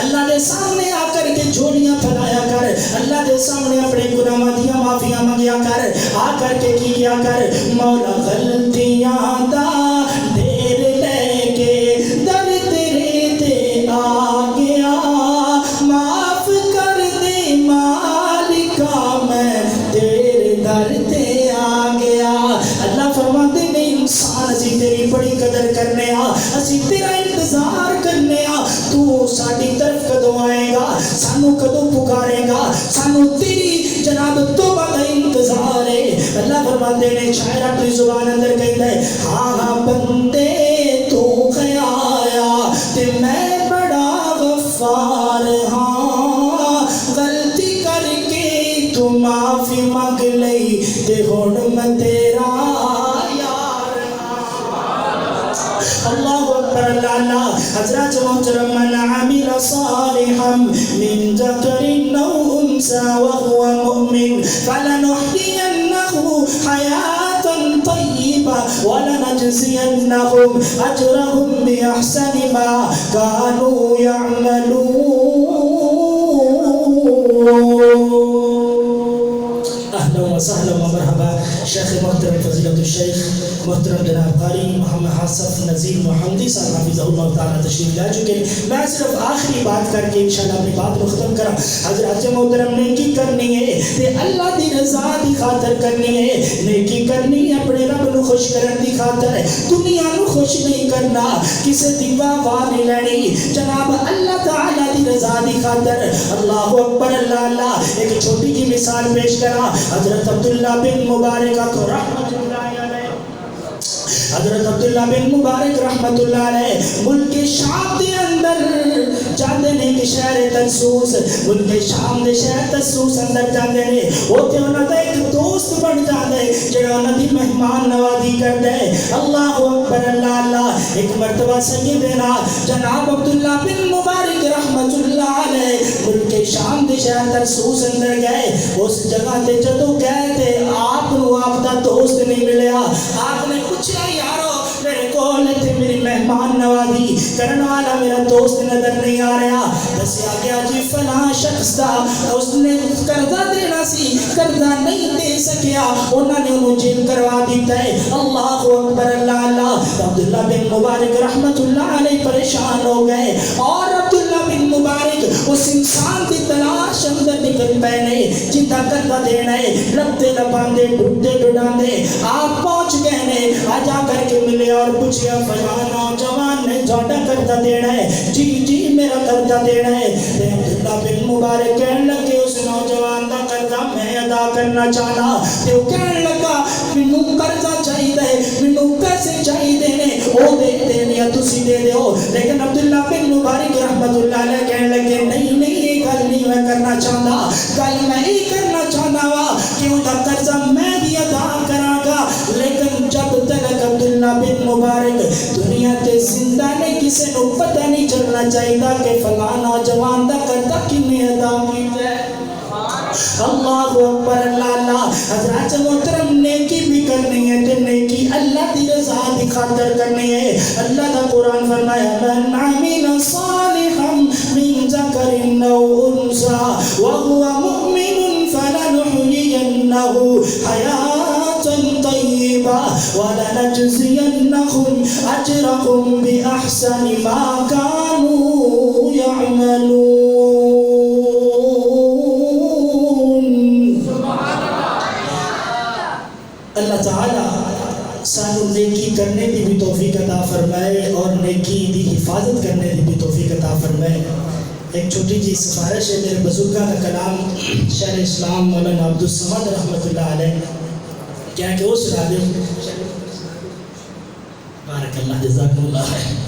اللہ دے سامنے آ کر کے جھولیاں پھیلایا کر, اللہ دے سامنے اپنے گناہاں دیاں معافیاں منگیا کر, آ کر کے کیا کر مولا غلطیاں دا ڈھیر لے کے در تیرے تے آ گیا, معاف کر دے مالکا میں تیرے در تے آ گیا. اللہ فرماتے ہیں انسان اسی تیری بڑی قدر کرنے آ, اسی تیرا انتظار کرنے آ, تو ساڑی طرف کدوں آئے گا, سانو کدوں پکارے گا, سانو تیری جناب توبہ کا انتظار ہے. اللہ فرماتے ہیں شاعر اپنی زبان اندر کہتا ہے ہاں ہاں بندے تو خیایا تے میں بڑا غفار ہاں, غلطی کر کے تو معافی مانگ لئی تے ہن میں تیرا یار. اللہ اکبر اللہ اللہ. حضرات محترم من عمل صالحا من ذکر او انثى وهو مؤمن فلنحيينه حياة طيبة ولنجزينهم أجرهم بأحسن ما كانوا يعملون. اہلا و سہلا و مرحبا. شیخ محترم فضیلت الشیخ محترم جناب قاری محمد حاصف نذیر محمدی صاحب حفظہ اللہ تعالیٰ تشریف لا چکے. میں صرف آخری بات کر کے انشاءاللہ اپنی بات کو ختم کرا. حضرات محترم نیکی کرنی ہے تے اللہ دی رضا دی خاطر کرنی ہے, نیکی کرنی اپنے رب نو خوش کرن دی خاطر ہے, دنیا نو خوش نہیں کرنا, کسے دی واہ نہیں لینی, جناب اللہ تعالیٰ دی رضا دی خاطر. اللہ اکبر اللہ اللہ. ایک چھوٹی جی مثال پیش کرا. حضرت عبداللہ بن مبارک کو رحمت اللہ علیہ, حضرت عبداللہ بن مبارک رحمت اللہ علیہ ملک شام دے اندر جاندے نے کہ شہر ترسوس, ملک شام دے شہر ترسوس اندر جاندے نے, ہوتے انہاں دا ایک دوست بن جاندے جڑا انہاں دی مہمان نوازی کردے. اللہ اکبر اللہ اللہ. ایک مرتبہ سیدنا جناب عبداللہ بن مبارک رحمت اللہ علیہ ملک شام دے شہر ترسوس اندر گئے. اس جگہ تے جدو گئے تے آپ نو آپ دا دوست نہیں ملیا. آپ نے پوچھا یارو میرے کول تے میری مہمان نوازی کرن والا میرا دوست نظر نہیں آ رہا. دسیا گیا جی فلاں شخص دا اس نے قرضہ دینا سی, قرضہ نہیں دے سکیا, انہوں نے انہوں جیل کروا دیتا ہے. اللہ اکبر اللہ اللہ. عبداللہ بن مبارک رحمت اللہ علیہ پریشان ہو گئے اور عبداللہ بن مبارک اس انسان کی تلاش اندر نکل پہنے جنتا قرضہ دینا ہے, لبتے لباندے ڈھوٹے ڈھوٹاندے آپ پہنچ گئے نے. آجا کر کے ملے اور پوچھیا فلاں نوجوان نے جھوٹا قرضہ دینا ہے, جی جی میرا قرضہ دینا ہے. عبداللہ بن مبارک کہنے لگے اس نوجوان دا قرضہ میں ادا کرنا چاہنا. تو کہنے لگا مینوں قرضہ چاہیے چاہیے مینوں پیسے چاہیے نے وہ دے دین یا تسی دے دیو لیکن عبداللہ بن مبارک رحمت اللہ علیہ کہنے لگے نہیں نہیں یہ گل نہیں میں کرنا چاہتا گل میں یہ کرنا چاہتا وا کہ ان کا قرضہ میں بھی ادا کراں گا لیکن جب تک عبداللہ بن مبارک دنیا تے زندہ نے کسی کو پتہ نہیں چلنا چاہیے کہ فلاں نوجوان دا قرضہ کنے ادا کیتا ہے اللہ اکبر اللہ اللہ حضرات محترم نیکی بھی کرنی ہے تے نیکی اللہ کی رضا کی خاطر کرنی ہے اللہ کا قرآن فرمایا من عمل صالحا من ذکر او انثى وهو مؤمن فلنحيينه حياة طيبة ولنجزينهم أجرهم بأحسن ما كانوا يعملون اللہ تعالیٰ سانو نیکی کرنے دی بھی توفیق عطا فرمائے اور نیکی دی حفاظت کرنے دی بھی توفیق عطا فرمائے ایک چھوٹی جی سفارش ہے میرے بزرگاں کا کلام شیخ اسلام مولانا عبدالصمد رحمۃ اللہ علیہ کیا کہ وہ سنا دے بارک اللہ جزاکم اللہ خیر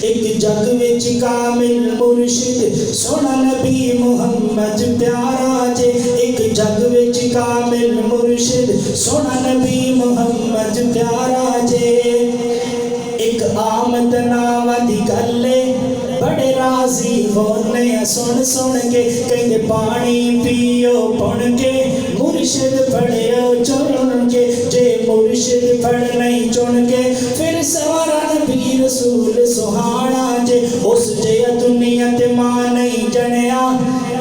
ایک جگ وچ کامل مرشد سونا نبی محمد پیارا جے ایک جگ وچ کامل مرشد سونا نبی محمد پیارا جے ایک آمد ناوا دی گلے بڑے راضی ہونے سن سن کے کہیں پانی پیو پڑ کے مرشد پڑھیو چن کے جے مرشد پڑھ نہیں چن کے پھر سوارا نبی رسول سہانا جے اس جے دنیا تے ماں نہیں جنیا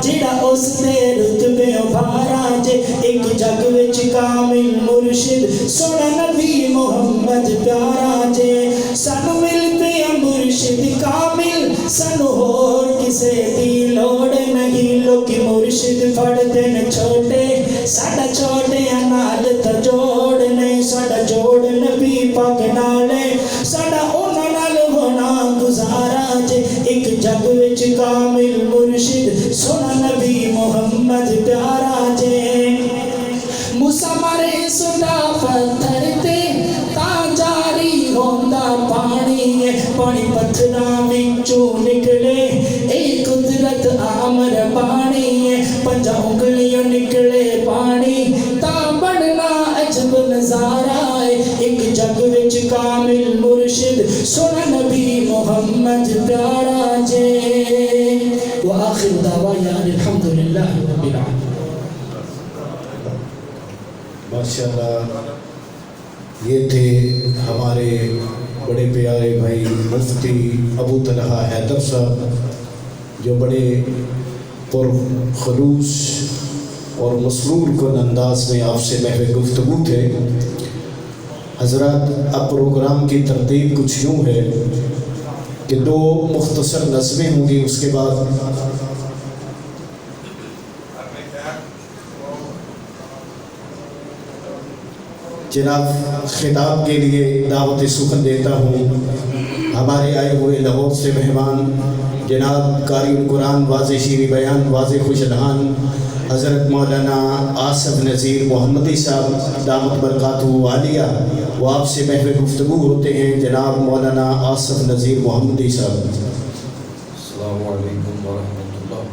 جڑا اس دے رتبے بھارا جے ایک جگ وچ کامل مرشد سونا نبی محمد پیارا جے سانو ملتے ہیں مرشد کامل سانو ہور کسے دی لوڑ نہیں لوگ مرشد پڑھتے نے چھوٹے ساڈا چھوٹے نال تا جوڑ نہیں ساڈا جوڑ نبی پاک نالے ساڈا انہاں نال ہونا گزارا جے ایک جگ وچ کامل مرشد سونا نبی محمد پیارا جے موسیٰ مارے سٹا پتھر تے تا جاری ہوندا پانی پانی پتھراں وچوں نکلے ایک قدرت آمر پانی پنجا انگلیاں نکلے پانی تا بڑنا عجب نظارہ ایک جگ وچ کامل مرشد سونا نبی محمد پیارا جے وآخر دعوانا الحمدللہ رب العالمین ماشاءاللہ یہ تھے ہمارے بڑے پیارے بھائی مفتی ابو طلحہ حیدر صاحب جو بڑے پرخلوص اور مسرور کن انداز میں آپ سے محو گفتگو تھے حضرات اب پروگرام کی ترتیب کچھ یوں ہے کہ 2 مختصر نظمیں ہوں گی اس کے بعد جناب خطاب کے لیے دعوت سخن دیتا ہوں ہمارے آئے ہوئے لاہور سے مہمان جناب قاری القرآن واضح شیریں بیان واضح خوش الحان حضرت مولانا آصف نذیر محمدی صاحب دامت برکاتہ عالیہ وہ آپ سے محو گفتگو ہوتے ہیں جناب مولانا آصف نذیر محمدی صاحب السلام علیکم ورحمۃ اللہ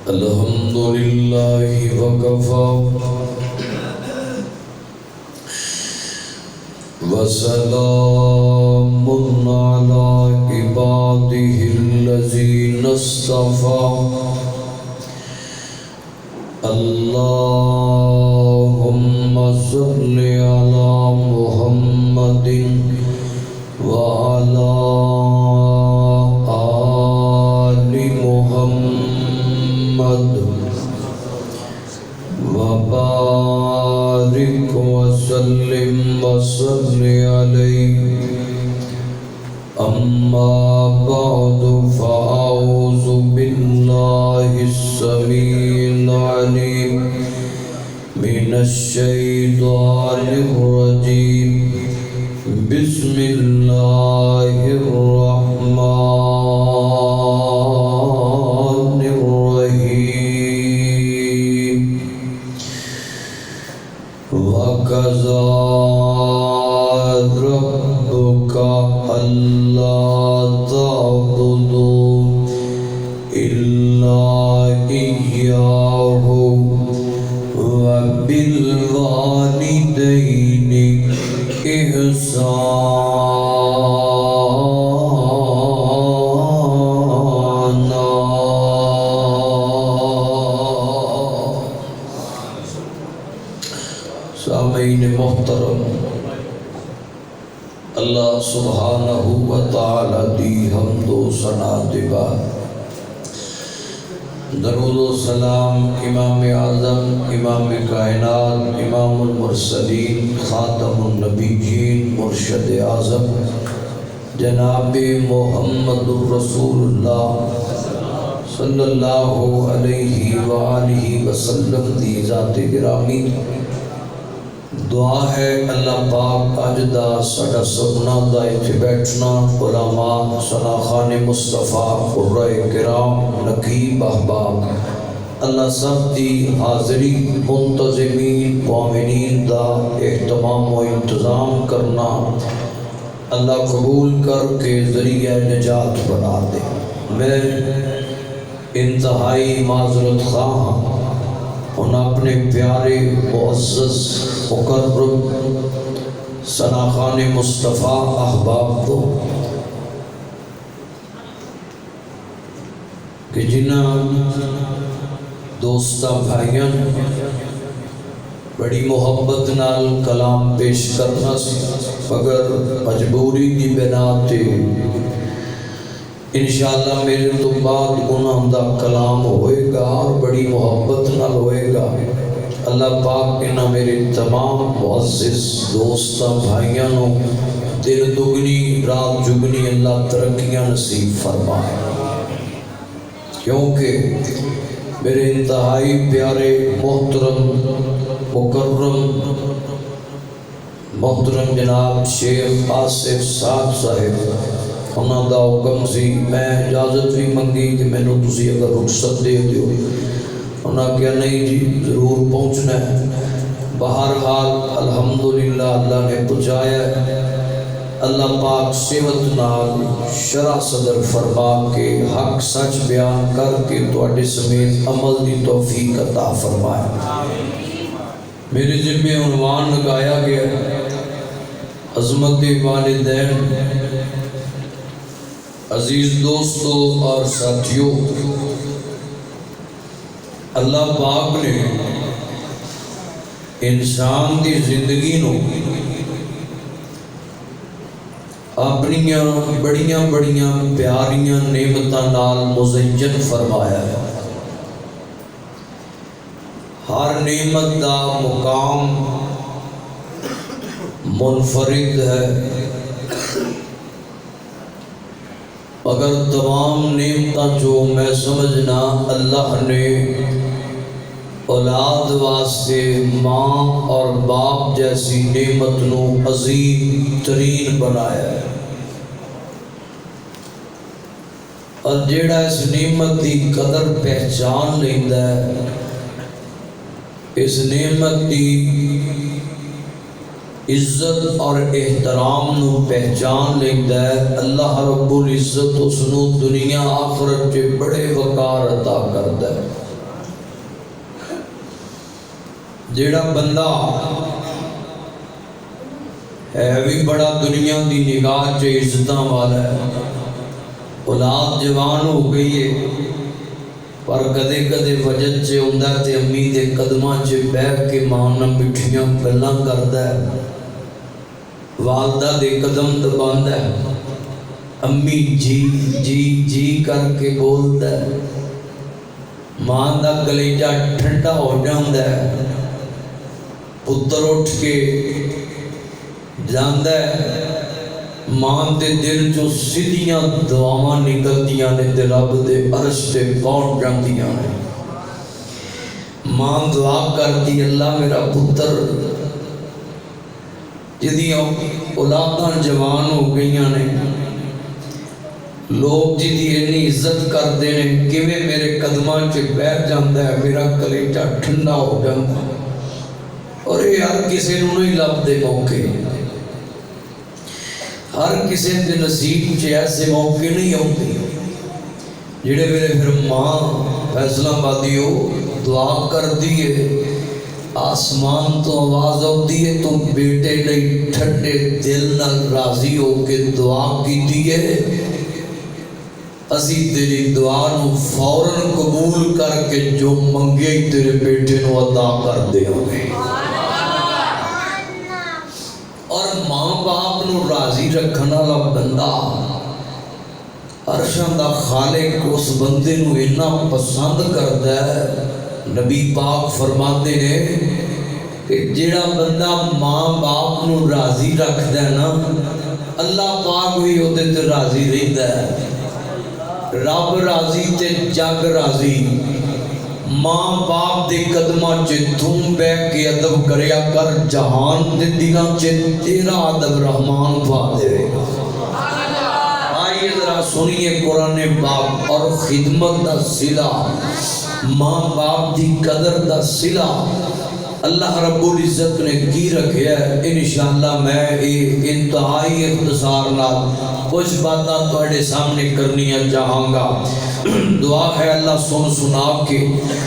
الحمدللہ وکفا وسلام علی عبادہ الذین اصطفى اللہم صل علی محمد وعلی آل محمد وبارک وسلم وصل علیہ اما بعد فاعوذ باللہ السمیع العلیم من الشیطان الرجیم بسم اللہ الرحمن الرحیم ربك ألا تعبدوا إلا إياه وبالوالدين إحسانا. سامعین محترم، اللہ سبحانہ و تعالی دی حمد و ثنا دے بعد درود و سلام امام اعظم، امام کائنات، امام المرسلین، خاتم النبیین، مرشد اعظم جناب محمد الرسول اللہ صلی اللہ علیہ وآلہ وسلم دی ذات گرامی. دعا ہے اللہ پاک اج دا ساڈا سبنا دا ایتھے بیٹھنا، علماء، شناخان مصطفیٰ، قرائے کرام، نقیب احباب، اللہ سب دی حاضری، منتظمین، مومنین دا اہتمام و انتظام کرنا اللہ قبول کر کے ذریعہ نجات بنا دے. میں انتہائی معذرت خواہ ہوں ان اپنے پیارے معزز مکرم شناخان مصطفیٰ احباب کو کہ جنہاں دوستاں بھائیاں بڑی محبت نال کلام پیش کرنا سی، مگر مجبوری دی بنا تے انشاءاللہ میرے تو بعد انہاں دا کلام ہوئے گا اور بڑی محبت نال ہوئے گا. اللہ پاک انہاں میرے تمام معزز دوستاں بھائیاں نو دل دگنی رات جگنی اللہ ترقیاں نصیب فرمائے، کیونکہ میرے انتہائی پیارے محترم مکرم محترم جناب شیخ آصف صاحب صاحب انہاں دا حکم سی، میں اجازت بھی منگی کہ میں نو تسی اگر رخصت دے دیو. انہاں کہا نہیں جی ضرور پہنچنا ہے. بہرحال الحمدللہ اللہ نے پہنچایا ہے. اللہ پاک صحت نال شرح صدر فرما کے حق سچ بیان کر کے تواڈے سمیت عمل دی توفیق عطا فرمائے. میرے ذمہ عنوان لگایا گیا عظمت والدین. عزیز دوستو اور ساتھیوں، اللہ پاک نے انسان دی زندگی نو اپنیاں بڑیاں بڑیاں پیاریاں نعمتاں نال مزین فرمایا ہے. ہر نعمت دا مقام منفرد ہے، مگر تمام نعمتاں جو میں سمجھنا اللہ نے اولاد واسطے ماں اور باپ جیسی نعمت نو عظیم ترین بنایا ہے. اور جیڑا اس نعمت دی قدر پہچان لیندا ہے، اس نعمت دی عزت اور احترام نو پہچان لیندا ہے، اللہ رب العزت اس نو دنیا آخرت کے بڑے وقار عطا کردا ہے. جیڑا بندہ ہے بھی بڑا دنیا دی نگاہ چ عزتاں والا ہے، اولاد جوان ہو گئی ہے پر کدے کدے وجد چ ہوندا تے امی دے قدماں چ بیٹھ کے ماں نال مٹھیاں گلاں کردا ہے، والدہ دے قدم دباندا ہے، امی جی جی جی کر کے بولدا ہے، ماں دا کلیجہ ٹھنڈا ہو جاندا ہے. پتر اٹھ کے جاندا ہے، ماں دے دل جو سیدھیاں دعاواں نکلدیاں نے تے رب دے عرش تے پہنچ جاندیاں نے. ماں دعا کرتی اللہ میرا پتر جدیاں اولاداں جوان ہو گئیاں نے، لوگ جدی اتنی عزت کرتے ہیں کیویں میرے قدماں چ بیٹھ جاندا ہے، میرا کلیجہ ٹھنڈا ہو جاندا ہے. اور یہ ہر کسی نو نہیں لبتے موقع، ہر کسی کے نصیب چ ایسے موقع نہیں آتے جڑے ویلے پھر ماں فیصلہ بادی ہو دعا کر دیے، آسمان تو آواز آتی ہے تو بیٹے لئی ٹھنڈے دل نال راضی ہو کے دعا کی دیے، اسی تیری دعا نو فوراً قبول کر کے جو منگے تیرے بیٹے نو عطا کر دے ہمیں۔ اور ماں باپ نو راضی رکھنا والا بندہ عرشاں دا خالق اس بندے نو اتنا پسند کرتا ہے، نبی پاک فرماتے ہیں کہ جڑا بندہ ماں باپ نو راضی رکھتا ہے نا، اللہ پاک بھی وہ تے راضی رہتا ہے، رب راضی تے جگ راضی۔ ماں باپ دے قدماں چ تھوم بہ کے ادب کریا کر، جہان دے دلاں چ تیرا ادب رحمان پا دے گا۔ آئیے ذرا سنیے قرآن پاک اور خدمت دا صلہ، ماں باپ دی قدر دا صلہ اللہ رب العزت نے کی رکھیا ہے۔ انشاءاللہ میں انتہائی اختصار نال کچھ باتاں تواڈے سامنے کرنیاں چاہاں گا۔ دعا ہے اللہ سن سنا کے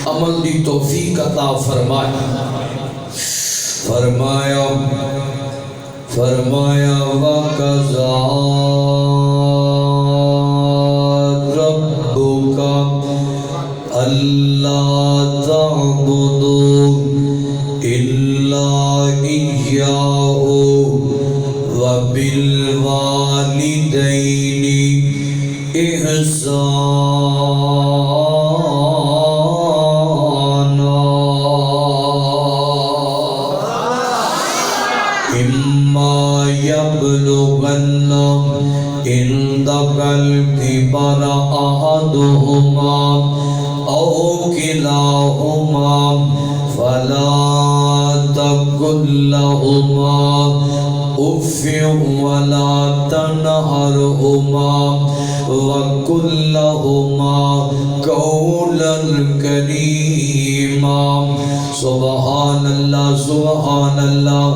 عمل دی توفیق عطا فرمائے۔ فرمایا وَقَضَى رَبُّكَ أَلَّا تَعْبُدُوا إِلَّا إِيَّاهُ وَبِالْوَالِدَيْنِ إِحْسَانًا إِمَّا يَبْلُغَنَّ عِندَكَ الْكِبَرَ أَحَدُهُمَا أَوْ كِلَاهُمَا فَلَا تَقُل لَّهُمَا أُفٍّ وَلَا تَنْهَرْهُمَا وَقُل لَّهُمَا قَوْلًا كَرِيمًا۔ سبحان اللہ سبحان اللہ۔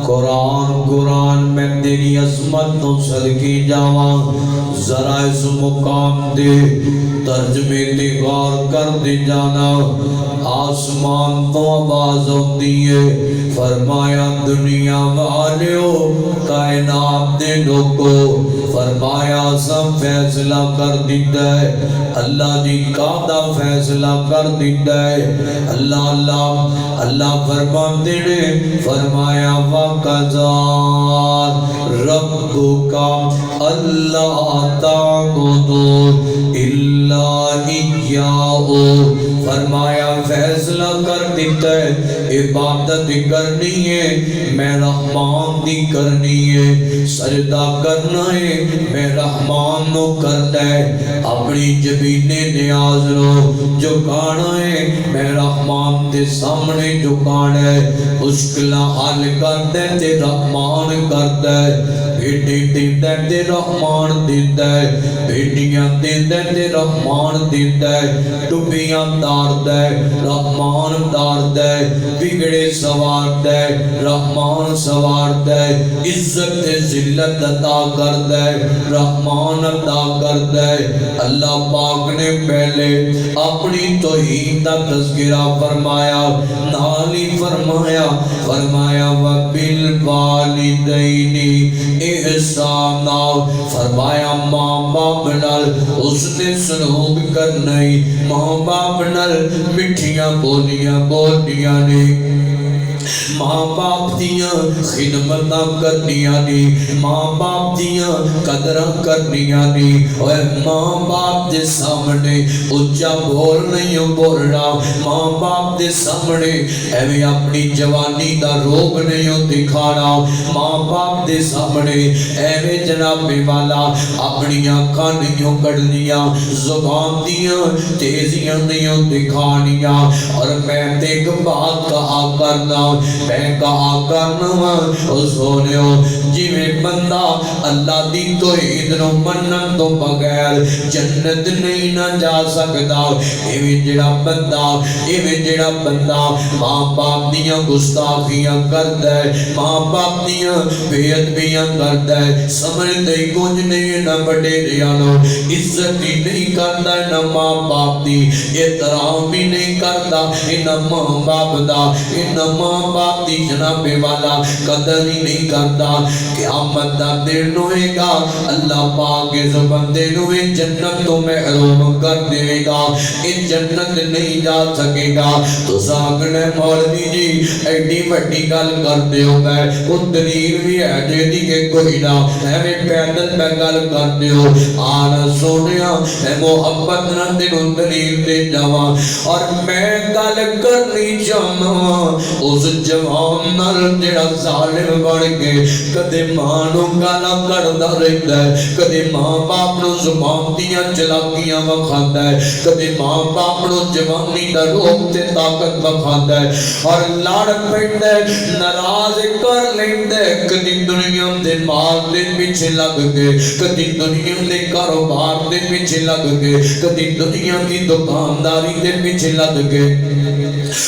قرآن میں تیری عظمت تو صدقے جاواں، ذرا اس مقام دے ترجمے تے غور کر دے جانا۔ آسمان تو آواز ہوتی ہے، فرمایا دنیا والیو کائنات دے لوگو، فرمایا سب فیصلہ کر دیتا ہے، اللہ جی کا فیصلہ کر دیتا ہے۔ اللہ فرماتے نے، فرمایا وَقَضَى رَبُّكَ أَلَّا تَعْبُدُوا إِلَّا إِيَّاهُ، فرمایا فیصلہ کر دیتا ہے، عبادت کرنی ہے میں رحمان دی کرنی ہے، سجدہ کرنا ہے میں رحمان نو کرنا ہے، اپنی جبین نیاز نو جھکانا ہے میں رحمان دے سامنے جھکانا ہے، مشکلہ حل کرتا ہے تے رحمان کرتا ہے، بیٹی دیتا ہے تے رحمان دیتا ہے، بیٹیاں دیتا ہے تے رحمان دیتا ہے، ڈوبیاں تارتا ہے رحمان تارتا ہے، بگڑے سوارتا ہے رحمان سوارتا ہے، عزت ذلت عطا کرتا ہے رحمان عطا کرتا ہے۔ اللہ پاک نے پہلے اپنی توحید کا تذکرہ فرمایا، نالی فرمایا وَبِالْوَالِدَيْنِ إِحْسَانًا، فرمایا ماں باپ نال اس نے سلوک کرنا ہی، ماں باپ نال مٹھیاں بولیاں بولنیاں نے، ماں باپ دیاں خدمتاں کرنیاں نی، ماں باپ دیاں قدراں کرنیاں نی، اور ماں باپ دے سامنے اچھا بول نہیں بولنا، ماں باپ دے سامنے ایویں اپنی جوانی دا روب نہیں دکھانا، ماں باپ دے سامنے ایویں جناب والا اپنی آنکھاں نہیں کڑنیاں، زبان دیاں تیزیاں نہیں دکھانیاں۔ اور میں ایک بات کہا کرنا، میں کہا کرنا او سونیو جویں بندہ اللہ دی توحید نو منن تو بغیر جنت نہیں نہ جا سکدا، ایویں جڑا بندہ ماں باپ دیاں گستاخیاں کردا ہے، ماں باپ دیاں بے ادبیاں کردا ہے، سمجھدے ہی کچھ نہیں، نہ وڈیریاں نو عزت ہی نہیں کردا، نہ ماں باپ دی احترام بھی نہیں کردا، نہ ماں باپ دا، نہ ماں باپ دی جناب والا قدر ہی نہیں کردا۔ قیامت دا دن ہوئے گا، اللہ پاک اس بندے نو جنت تو محروم کر دے گا، اس جنت نہیں جا سکے گا۔ تو ساکنے مولوی جی ایڈی وڈی گل کر دے ہو گئے، وہ دلیل بھی ہے جے دی کہ کوئی نہ ایویں پیدل پہ گل کر دے ہو، آنا سونیا اے محبت نہ تینوں دلیل دے جاواں، اور میں گل کرنی چاہواں اس جوان نال جڑا ظالم بن کے کدے ماں نو گالاں کڈدا رہندا ہے، کدے ماں باپ نو زبان دیاں چلاکیاں وکھاندا ہے، کدے ماں باپ نو جوانی دا روپ تے طاقت وکھاندا ہے، اور لڑ پیندا ہے، ناراض کر لیندا ہے، کدی دنیا دے مال دے پیچھے لگ گئے، کدی دنیا دے کاروبار دے پیچھے لگ گئے، کدی دنیا دی دکانداری دے پیچھے لگ گئے،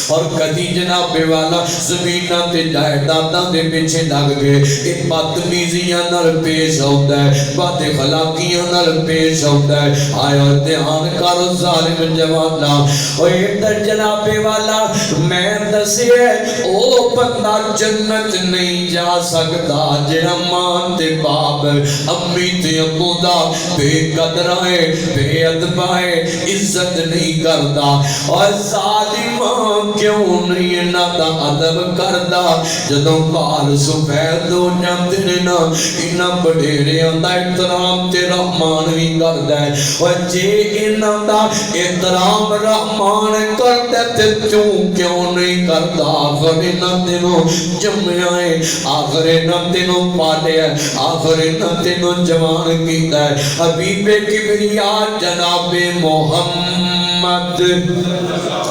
اور کدی جناب والا زمیناں تے جائیداداں دے پیچھے لگ گئے۔ یہ بدتمیزیاں نال پیش ہوندا ہے، بد اخلاقیاں نال پیش ہوندا ہے۔ آیا دھیان کرو ظالم جوانا، او ادھر جناب والا میں دسیا او بندہ جنت نہیں جا سکتا جڑا ماں تے باپ امی تے ابو دا بے قدر ہے، بے ادب ہے، عزت نہیں کردا، اور ظالم کیوں نہیں انہاں دا ادب کردا؟ جدوں بال سفید ہو جاندے نے نا، انہاں وڈیریاں دا احترام تے رحمان بھی کردا ہے، اور جے انہاں دا احترام رحمان کردا تے کیوں نہیں کردا؟ آخر انہاں تینوں جمیا ہے، آخر انہاں تینوں پالیا ہے، آخر انہاں تینوں جوان کیتا ہے۔ حبیب کبریا جناب محمد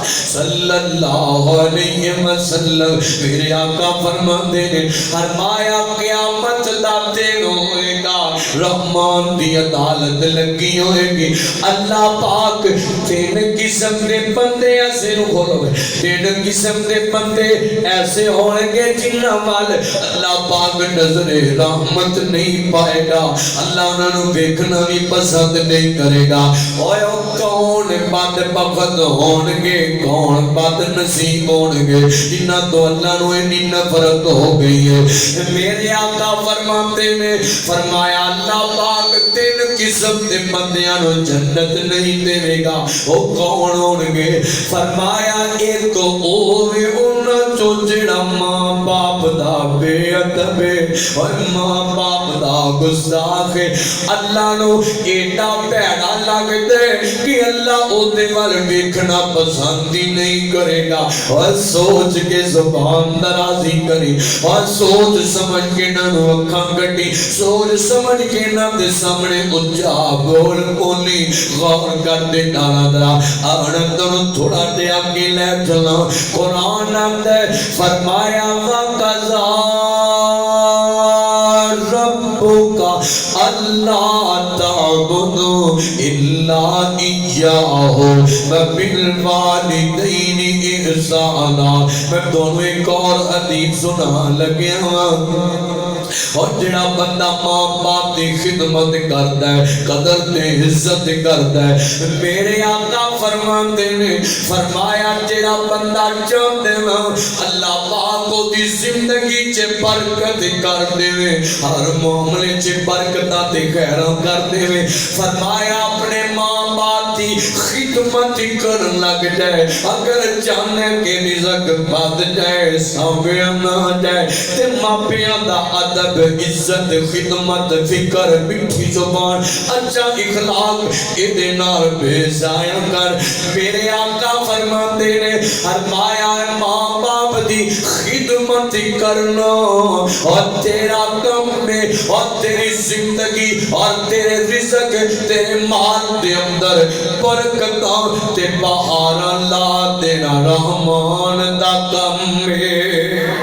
صلی اللہ علیہ وسلم میرے آقا فرماتے ہیں، فرمایا قیامت دا دن ہوئے گا، رحمان دی عدالت لگی ہوئے گی، اللہ پاک تین قسم دے بندے ایسے کھولو، تین قسم دے بندے ایسے ہونے گے جنہاں وال اللہ پاک نظر رحمت نہیں پائے گا، اللہ انہوں دیکھنا بھی پسند نہیں کرے گا۔ اوہ کون بد بخت ہونگے، کون بد نصیب ہونگے جنہاں تو اللہ نو اتنی نفرت ہو گئی ہے۔ میرے آقا فرماتے نے فرمایا اللہ پاک تین قسم دے بندیاں نو جنت نہیں دے گا، وہ کون ہونگے؟ فرمایا ایک اوے انہاں چو جڑا ماں باپ دا بے ادب اور ماں باپ دا گستاخ، اللہ نو ایڈا پیڑا لگ دے کہ اللہ او دے وال ویکھنا پسند ہی نہیں کرے گا، اور سوچ کے زبان درازی کری، اور سوچ سمجھ کے نہ اکھاں کٹی، سوچ سمجھ کے نہ دے سامنے اچھا بول بولی، غور کر دے ڈارا درا آنندن تھوڑا دے آگے لے چلا۔ قرآن آمدے فرمایا وَقَضَى رَبُّكَ أَلَّا تَعْبُدُوا إِلَّا إِيَّاهُ وَبِالْوَالِدَيْنِ إِحْسَانًا۔ میں دونوں ایک اور حدیث سنا لگیا ہوں، اور جڑا بندہ ماں باپ دی خدمت کرتا ہے، قدر تے عزت کرتا ہے، میرے آقا فرماتے نے فرمایا جڑا بندہ چاہتے نا اللہ پاک کو دی زندگی چے برکت کر دے، ہر معاملے چے برکتہ تے خیرہ کر دے، فرمایا اپنے ماں باپ دی خدمت کرن لگ جائے، اگر چاہنے کے رزق بد جائے سانویا نہ جائے، تے ماپیاں دا ادب عزت خدمت فکر مٹھی زبان اچھا اخلاق ادھے نال بے ضائع کر۔ میرے آقا فرماتے نے فرمایا ماں باپ دی خدمت کرنا اور تیرا کم میں اور تیری زندگی اور تیرے رزق تیرے مال دے اندر برکتاں تے بہار اللہ تیرا رحمان دا کم میں۔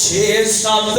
6-7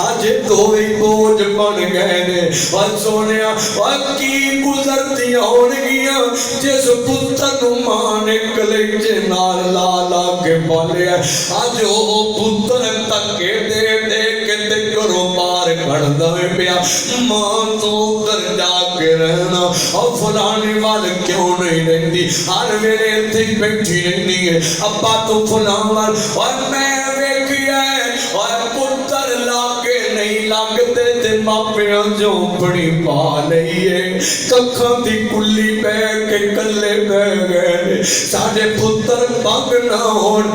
آج دوئی بوجھ بن گئے نے اور سونے اور کی گزرتی ہون گیا جس پتر ماں نے کلیجے نال لا لا کے پالے آج وہ پتر تکے دے دے کے تے کرو بار کھڑدا پیا ماں تو ادھر جا کے رہنا اور فلانی وال کیوں نہیں رہتی ہر ویلے اتھے بیٹھی رہنی ہے ابا تو فلان وال اور میں ویکھیا ہے اور پتر لاگے نہیں لگتے تے ماپیاں جھونپڑی پا لئی ہے ککھاں دی کلی پہ کے کلے پہ گئے ساڈے پتر پگ نہ ہون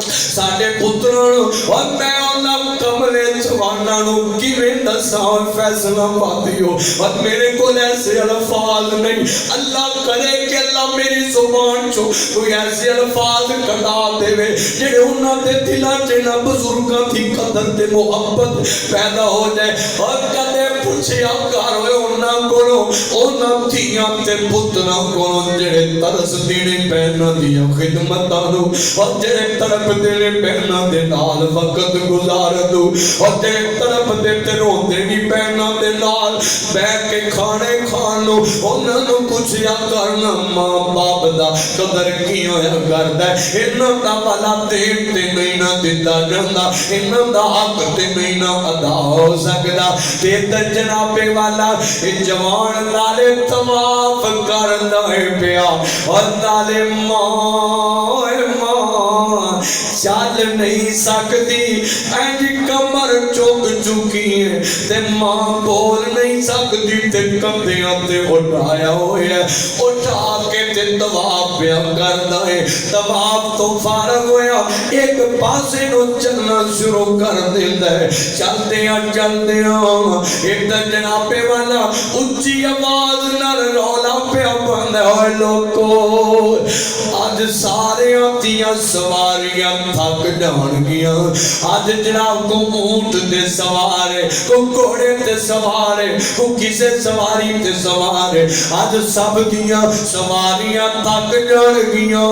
ساڈے پتروں اور میں انہاں کملے جواناں نو کیویں دساں فیصلہ پاتی ہو اور میرے کو ایسے الفاظ نہیں اللہ کرے کہ اللہ میری زبان چو کوئی ایسے الفاظ کٹا دے وے جڑے انہاں دے دلاں چ نہ بزرگاں دی قدر تے محبت پیدا ہو جائے اور کدے پوچھیا کر ہوئے انہاں کولوں انہاں دھیاں تے پتراں کولوں جڑے ترس دینے پہنا دیاں خدمتاں نو اور جڑے تڑپ دینے پہنا دے نال وقت گزار دو اور جڑے تڑپ دے تے روندے نہیں پہنا دے نال بیٹھ کے کھانے کھان لو انہاں نو پوچھیا کرنا ماں باپ دا قدر کی ہویا کردا ہے انہاں دا بھلا دین تے نہیں نہ دتا جاندا انہاں دا حق تے نہیں نہ ادا ہو سکدا تے تے جناب والا جوان نالے طواف کردا ہے پیا اور نالے ماں چل نہیں سکتی اینج کمر چک چکی ہے تے ماں بول نہیں سکتی تے کندیاں تے اٹھایا ہویا اٹھا کے تے طواف پیا کردا ہے طواف تو فارغ ہویا ایک پاسے نو چلنا شروع کر دیندا ہے چلدیاں ایک دن جناب والا اونچی آواز نال رولا پیا پاندا ہوئے لوکو آج سارے دیاں سواریاں تھک جان گیا آج جناب کو اونٹ تے سوارے کو گھوڑے تے سوارے کو کسے سواری تے سوارے آج سب دیاں سواریاں تھک جان گیا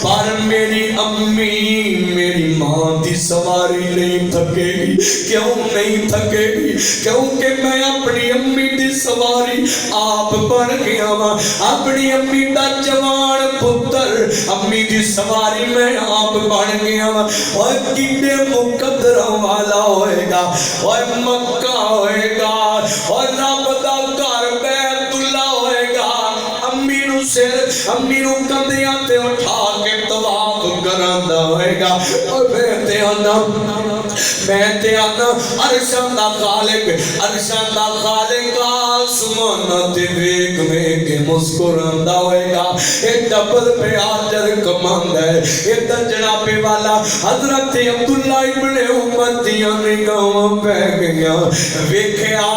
پر میری امی میری ماں دی سواری نہیں تھکے گی کیوں نہیں تھکے گی کیونکہ میں اپنی امی دی سواری آپ بن گیا وا اپنی امی دا جوان پتر امی دی سواری میں آپ بن گیا وا اور کتنے مقدرہ والا ہوئے گا اور مکہ ہوئے گا اور رب دا گھر بیت اللہ ہوئے گا امی نو سر امی نو کندیاں تے اٹھا کے طواف کراندا ہوئے گا اور میں تے آنا عرشاں دا خالق آسمان تے ویکھ ویکھ کے مسکراندا ہوئے گا اے ڈبل پہ آجر کماندا ہے ادھر جناب والا حضرت عبداللہ ابن عمر دیاں نگاہاں پہ گیا ویکھیا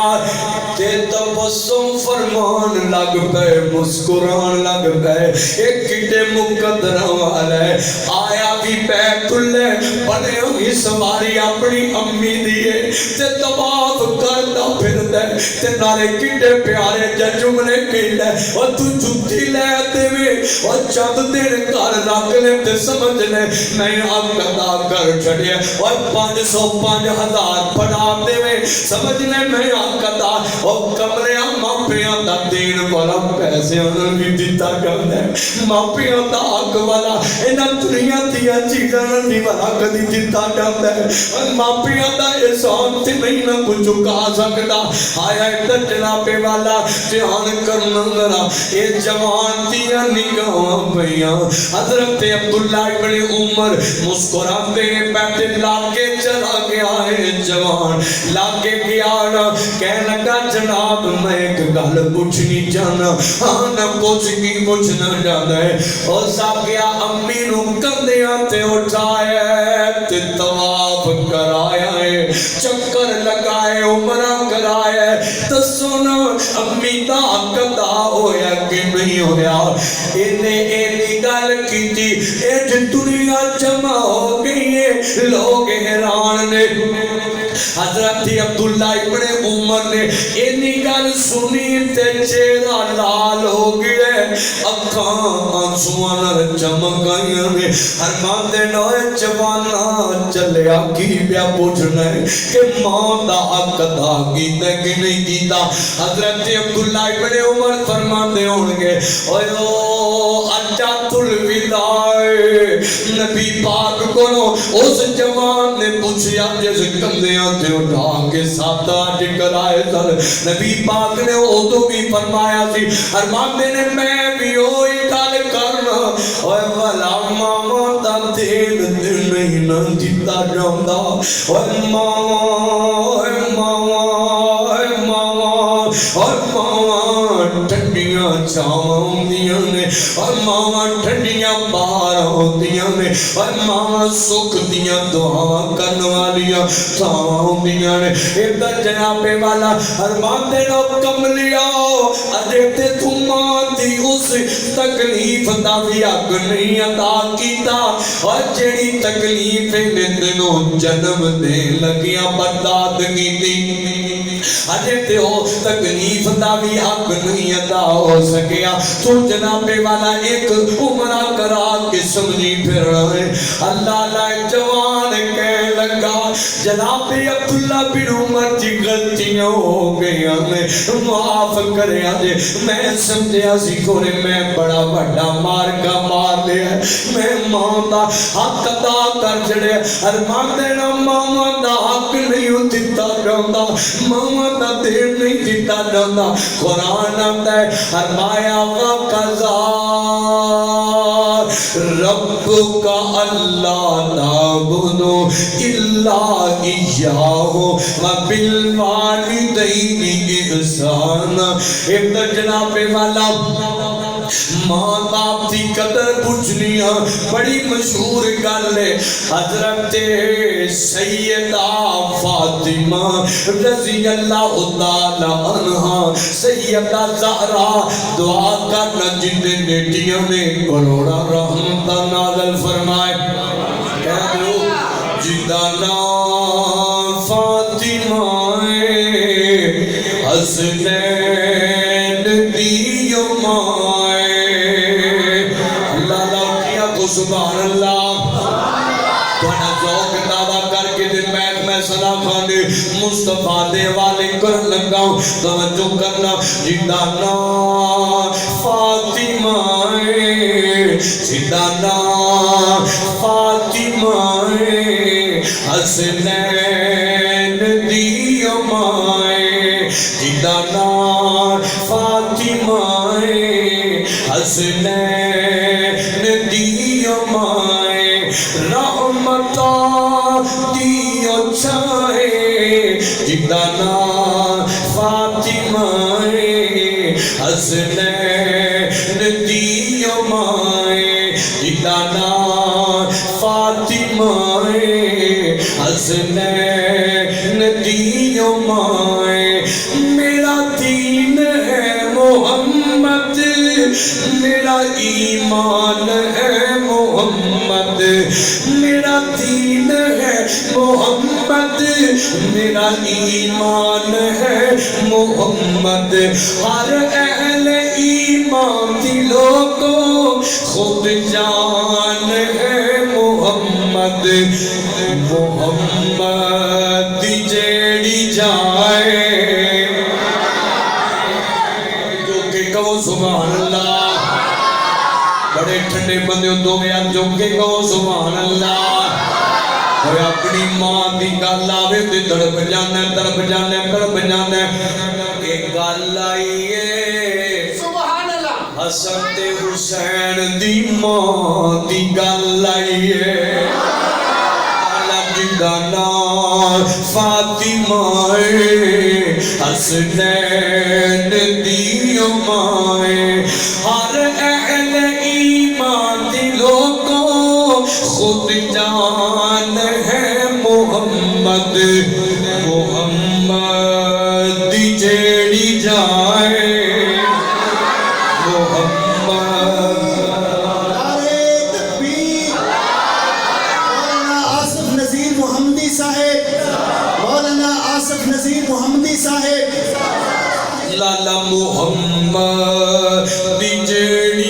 تے تبسم فرمان لگ پے مسکران لگ پے ایک کڈے مقدرہ والا ہے آیا بھی بیت اللہ بنے ہوئی سواری اپنی امی دیئے تے طواف کردا پھردا تے نالے کڈے پیارے جملے کہندا اور تو جُتی لے تے وے اور چند دن گھر رکھ لے تے سمجھ لے میں اب قضا کر چھڑیا اور 500,000 پڑھا دے وے سمجھ لے میں اب قضا اور کمرے ماپیاں دا دین والا پیسے انہوں نے دیتا کرنا ہے ماپیاں دا حق والا انہاں دنیا دیا چیزاں نہیں والا کدی دیتا کرنا ہے اور ماپیاں دا احسان تے نہیں نہ کچھ چکا سکتا آیا ادھر جناب والا دھیان کرنا ذرا اے جوان دیا نگاہاں پئیاں حضرت عبداللہ ابن عمر مسکراتے بیٹھے لاگے چلا گیا ہے جوان لاگے گیا نا کہنے لگا جناب میں ایک گل پوچھنی جانا ہاں نہ پوچھ کی پوچھنا جانا ہے اور سب گیا امی نو کندیاں تے اٹھایا تے طواف کرایا ہے چکر لگائے عمرہ کرایا ہے تو سنا امی دا قضا ہویا کہ نہیں ہویا انہیں اینی گل کی تھی ایج دنیا جمع ہو گئی ہے لوگ حیران نے حضرت عبداللہ ابن عمر نے اینی گل سنی تے چہرہ لال ہو گیا اکھاں آنسواں نال چمکائیاں نے فرماندے نے جوانا چلیا کی پیا پوچھنا ہے کہ ماں دا حق ادا کیتا کہ نہیں کیتا حضرت عبداللہ ابن عمر فرماندے ہونگے اوہ اجات الوداع نبی پاک کو اس جوان نے پوچھیا جس کندیاں تے اٹھا کے ساتھ آج کرائے سر نبی پاک نے اودو بھی فرمایا سی فرماندے نے میں بھی ہوئی گل کرنا اوہ والا ماما دا دل نہیں نہ دیتا جاندہ اوہ ماما ٹھنڈیاں چھاواں ہوندیاں نے اور ماما ٹھنڈیاں باہر ہوندیاں نے اور ماما سکھ دیاں دعاواں کرن والیاں چھاواں ہوندیاں نے ادھر جناب والا فرماندے نو کملیا اجے تے تو ماں دی اس تکلیف دا بھی حق نہیں ادا کیتا اور جڑی تکلیف نے تینوں جنم دے لگیاں برداشت کیتی اجے تے او تکلیف دا بھی حق نہیں ادا ہو سکیا تو جناب والا ایک عمرہ کرا کے سمجھی پھر رہے اللہ لائے جوان کہہ لگا جناب عبداللہ بن عمر جی غلطیاں ہو گئی ہمیں معاف کرے آجے میں سمجھے سی کھونے میں بڑا بڑا مار کا مار لیا میں ماں دا حق ادا کر چھڑے ہر مان دینا ماما دا حق نہیں دیتا جاندہ ماما دا دیر نہیں دیتا جاندہ قرآن آتا ہے فرمایا وَقَضَى رَبُّكَ أَلَّا تَعْبُدُوا إِلَّا إِيَّاهُ وَبِالْوَالِدَيْنِ إِحْسَانًا ابن جناب والا ماں باپ دی قدر پوچھنیاں بڑی مشہور گل ہے حضرت سیدہ فاطمہ رضی اللہ تعالی عنہا سیدہ زہرا دعا کرنا جن نیٹیاں نے کروڑا رحمت نازل فرمائے کہہ دو جدانا فاطمہ حسنین دیو مائے اللہ لوٹیا کو سبحان اللہ بڑا ذوق دعویٰ کر کے دن میں سنا خانے مصطفیٰ دے والے کر لگا توجہ کرنا جدانا فاطمہ جدانا فاطمہ حسنین دیو مائے جدانا فاطمہ حسنین دیو مائے رحمتہ دیو چھائے جدانا فاطمہ حسنین دیو مائے جدانا فاطمہ حسنین دیو مائے میرا دین ہے محمد میرا ایمان ہے محمد میرا دین ہے محمد میرا ایمان ہے محمد ہر اہل ایمان دلوں کو خود جان ہے محمد محمد جیڑی جائے جو کہ کہو سبحان اللہ بڑے ٹھنڈے بندے دو یار جو کہ کہو سبحان اللہ اور اپنی ماں دی گل آوے تے تڑپ جانا تڑپ جانا تڑپ جانا ایک گل آئی ہے سبحان اللہ حسن تے حسین دی ماں دی گل آئی ہے جدانا فاطمہ حسنین دیو مائے ہر اہل ایمان دلوں کو خود جان ہے محمد محمد جیڑی جائے لالا محمد دی جیڑی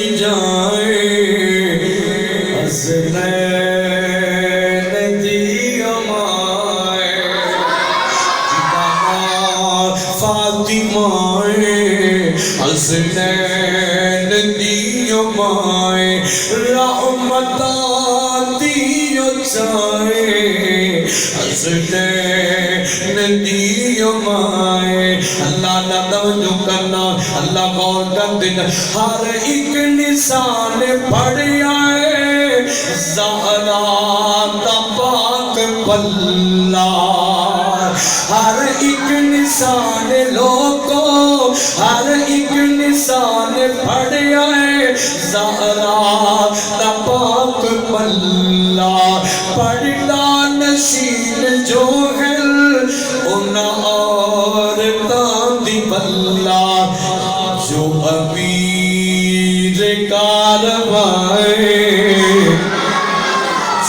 حسنین دیو مائے رحمتاں دیو چائے حسنین دیو مائے اللہ نہ توجہ کرنا اللہ غور کر دینا ہر ایک نشان پڑھ آئے زہرا دا پاک پلہ ہر ایک نشان لوگو ہر ایک نشان پڑھ آئے زہرا دا پاک پلہ پڑھنا نشین جو ہے انہاں عورتاں دی پلہ جو امیر کاروائے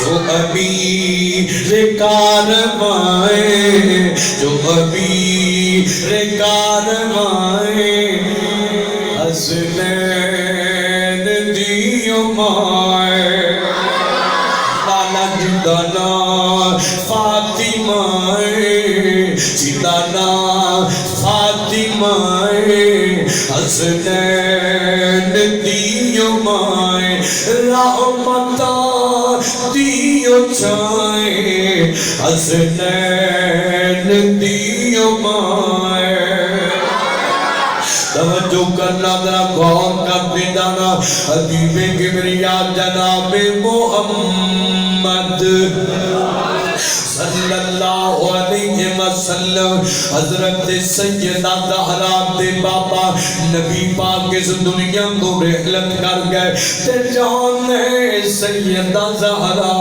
جو امیر کاروائے جو امیر کاروائے حسنین دیو مائے لالا جدانا فاطمہ جدانا فاطمہ حسنین دیو مائے رحمتاں دیو چائے حسنین دیو مائے توجہ کرنا ذرا غور کر دینا حبیب کبریا جناب محمد صلی اللہ علیہ وسلم حضرت سیدہ زہرا دے بابا نبی پاک اس دنیا کو رحلت کر گئے تے جانے سیدہ زہرا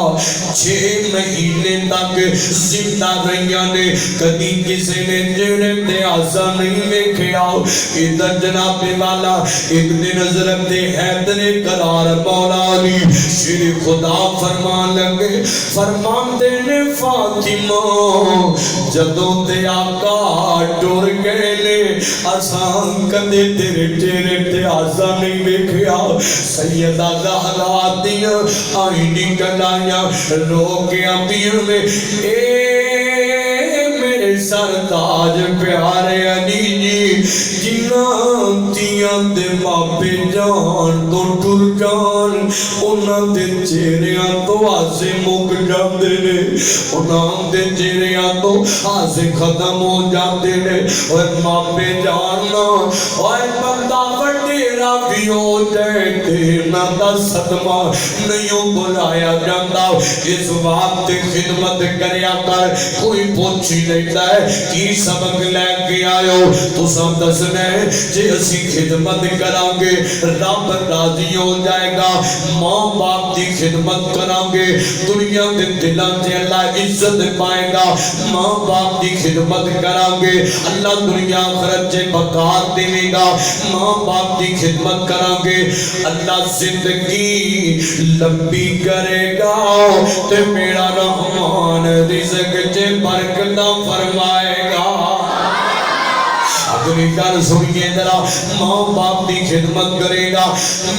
6 مہینے تک زندہ رہیاں نے کدی کسی نے جڑے تے آسا نہیں دیکھیا ادھر جناب والا ایک دن حضرت حیدر قرار مولا علی شیر خدا فرمان لگے فرمان دینے فاطمہ جدوں تے آقا ٹر گئے لے آسان کدے تیرے چہرے تے آسا نہیں دیکھیا سیدہ زہرا دیاں آئی نکل آیا رو کے امیر میں اے میرے سرتاج پیارے علی جی جنہاں دیاں دے باپے جان تو ٹر جان انہاں دے چہریاں تو آسے مک جاندے نے انہاں دے چہریاں تو آسے ختم ہو جاندے نے اور باپے جاننا اور بندہ وڈیرا بھی ہو جائے تیرنا دا صدمہ نہیں بلایا جاندہ اس وقت خدمت کریا کر کوئی پوچھی لیتا ہے کی سبق لے کے آئے ہو تو سب دسنے جے اسی خدمت کرانگے رب راضی ہو جائے گا ماں باپ دی خدمت کرانگے دنیا دے دلان سے اللہ عزت پائے گا ماں باپ دی خدمت کرانگے اللہ دنیا آخرت سے بکار دے گا ماں باپ دی خدمت کرانگے اللہ زندگی لمبی کرے گا تے میرا رحمان رزق سے برکتہ فرمائے گا اپنی کر سنیے ذرا ماں باپ دی خدمت کرے گا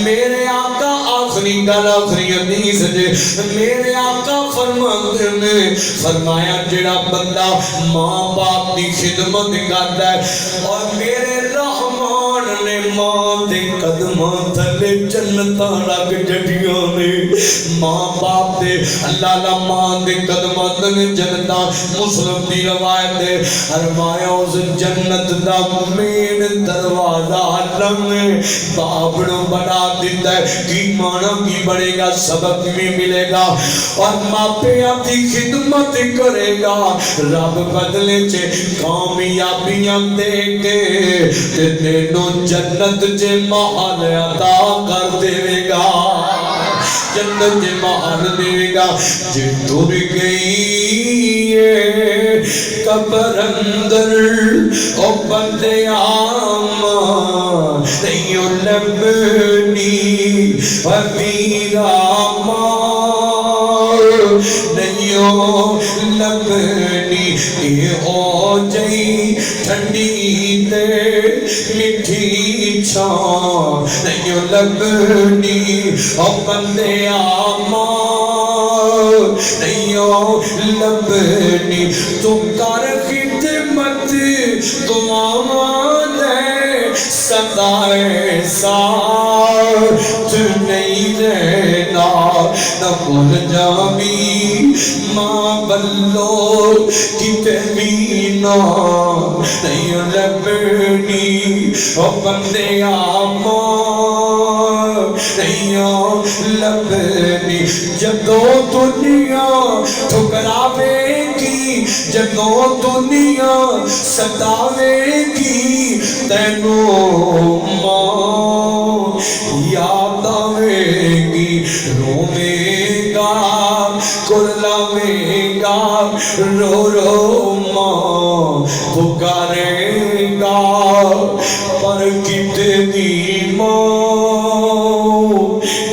میرے آقا آخری کر آخری حدیث دے میرے آقا فرماتے نے فرمایا جڑا بندہ ماں باپ دی خدمت کرتا ہے اور میرے رحمان نے ماں دے قدماں تھلے جنتاں رکھ جڑیاں نے ماں باپ دے اللہ لا ماں دے قدماں تھلے جنتاں مسلم دی روایت ہے فرمایا اس جنت دا مین دروازہ علم بابڑوں بنا دیتا ہے کی مانا کی بڑھے گا سبق بھی ملے گا اور ماں پیاں دی خدمت کرے گا رب بدلے چے کامیابیاں دے کے تینوں جنت چے محل عطا کر دے گا جنت چے محل دے گا جے ٹر گئی قبر اندر او بندے آما نہیں لبنی ویرا مار نہیں لبنی او جئی ٹھنڈی تے مٹھی چھان نہیں لبنی او بندے آما نہیں لبنی تو کر خدمت دعا دے سدائے ساتھ نہیں رہنا نہ بھول جامی ماں بلو کتے مینا نہیں لبنی او بندے آماں نہیں لبنی جدوں دنیا ٹھکراوے گی جدوں دنیا ستاوے گی تینوں ماں یاد آوے گی روے گا کرلاوے گا رو رو ماں پکارے گا پر کتنی ماں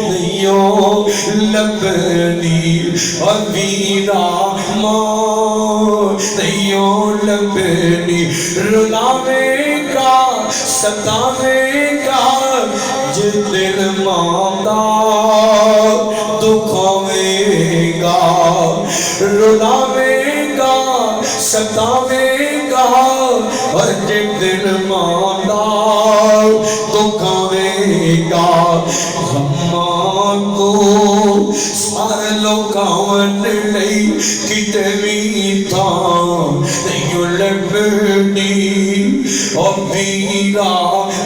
نہیں لبنی ویرا ماں نہیں لبنی رلاوے گا ستاوے گا جس دل ماں دا دکھاوے گا رلاوے گا ستاوے گا اور جس دل ماں دا دکھاوے گا غماں کو سارے لوکاون لئی کتے بھی تھاں نہیں لبنی اور ویرا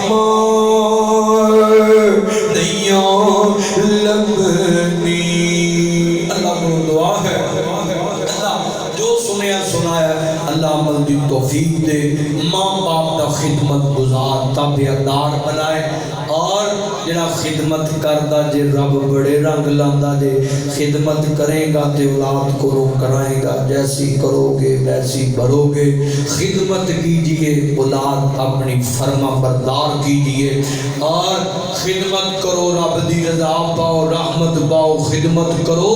ماں نہیں لبنی اللہ کو دعا ہے اللہ جو سنیا سنایا اللہ عمل دی توفیق دے ماں باپ دا خدمت گزار تابعدار بنائے اور جڑا خدمت کردا جے رب بڑے رنگ لاندا جے خدمت کرے گا تے اولاد کو رو کرائے گا جیسی کرو گے ویسی بھرو گے خدمت کیجئے اولاد اپنی فرما بردار کیجئے اور خدمت کرو رب دی رضا پاؤ رحمت پاؤ خدمت کرو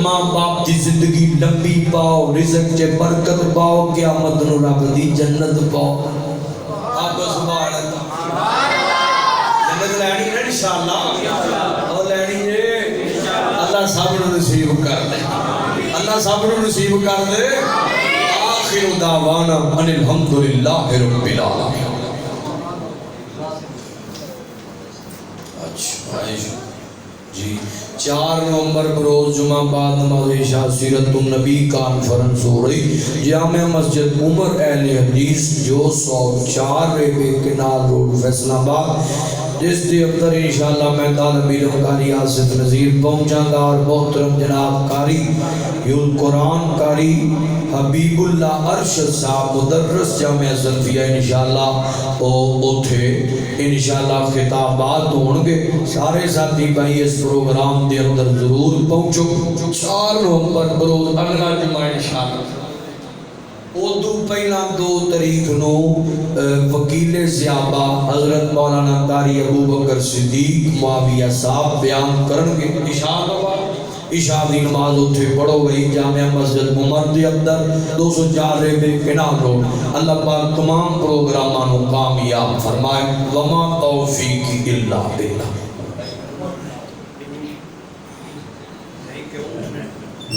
ماں باپ دی زندگی لمبی پاؤ رزق چے برکت پاؤ قیامت نو رب دی جنت پاؤ آپ سبحان اللہ جنت لینی ہے انشاءاللہ اور لینی ہے اللہ سب نو نصیب کر دے اللہ سب نو نصیب کر دے آخر دعوانا ان الحمدللہ رب العالمین اچھا جی 4 نومبر بروز جمعہ بعد نماز عشاء سیرت النبی کانفرنس ہو رہی جامع مسجد عمر اہل حدیث جو 104 ریبے کنال روڈ فیصل آباد جس دے اندر انشاءاللہ میں طالب علم قاری آصف نذیر پہنچاں گا اور محترم جناب قاری یول قرآن قاری حبیب اللہ ارشد صاحب مدرس جامعہ زلفیہ انشاءاللہ اوتھے انشاءاللہ خطابات ہونگے سارے ساتھی بھائی اس پروگرام دے اندر ضرور پہنچو 4 نومبر بروز اگلا جمعہ انشاءاللہ اردو پہلا 2 تاریخ نو وکیل زیابہ حضرت مولانا قاری ابو بکر صدیق معاویہ صاحب بیان کرنگے عشاء دی نماز اتھے پڑھو گئی جامعہ مسجد عمر دی اندر 204 ریبے کنال روڈ اللہ پاک تمام پروگرامانوں کامیاب فرمائے وما توفیق الا باللہ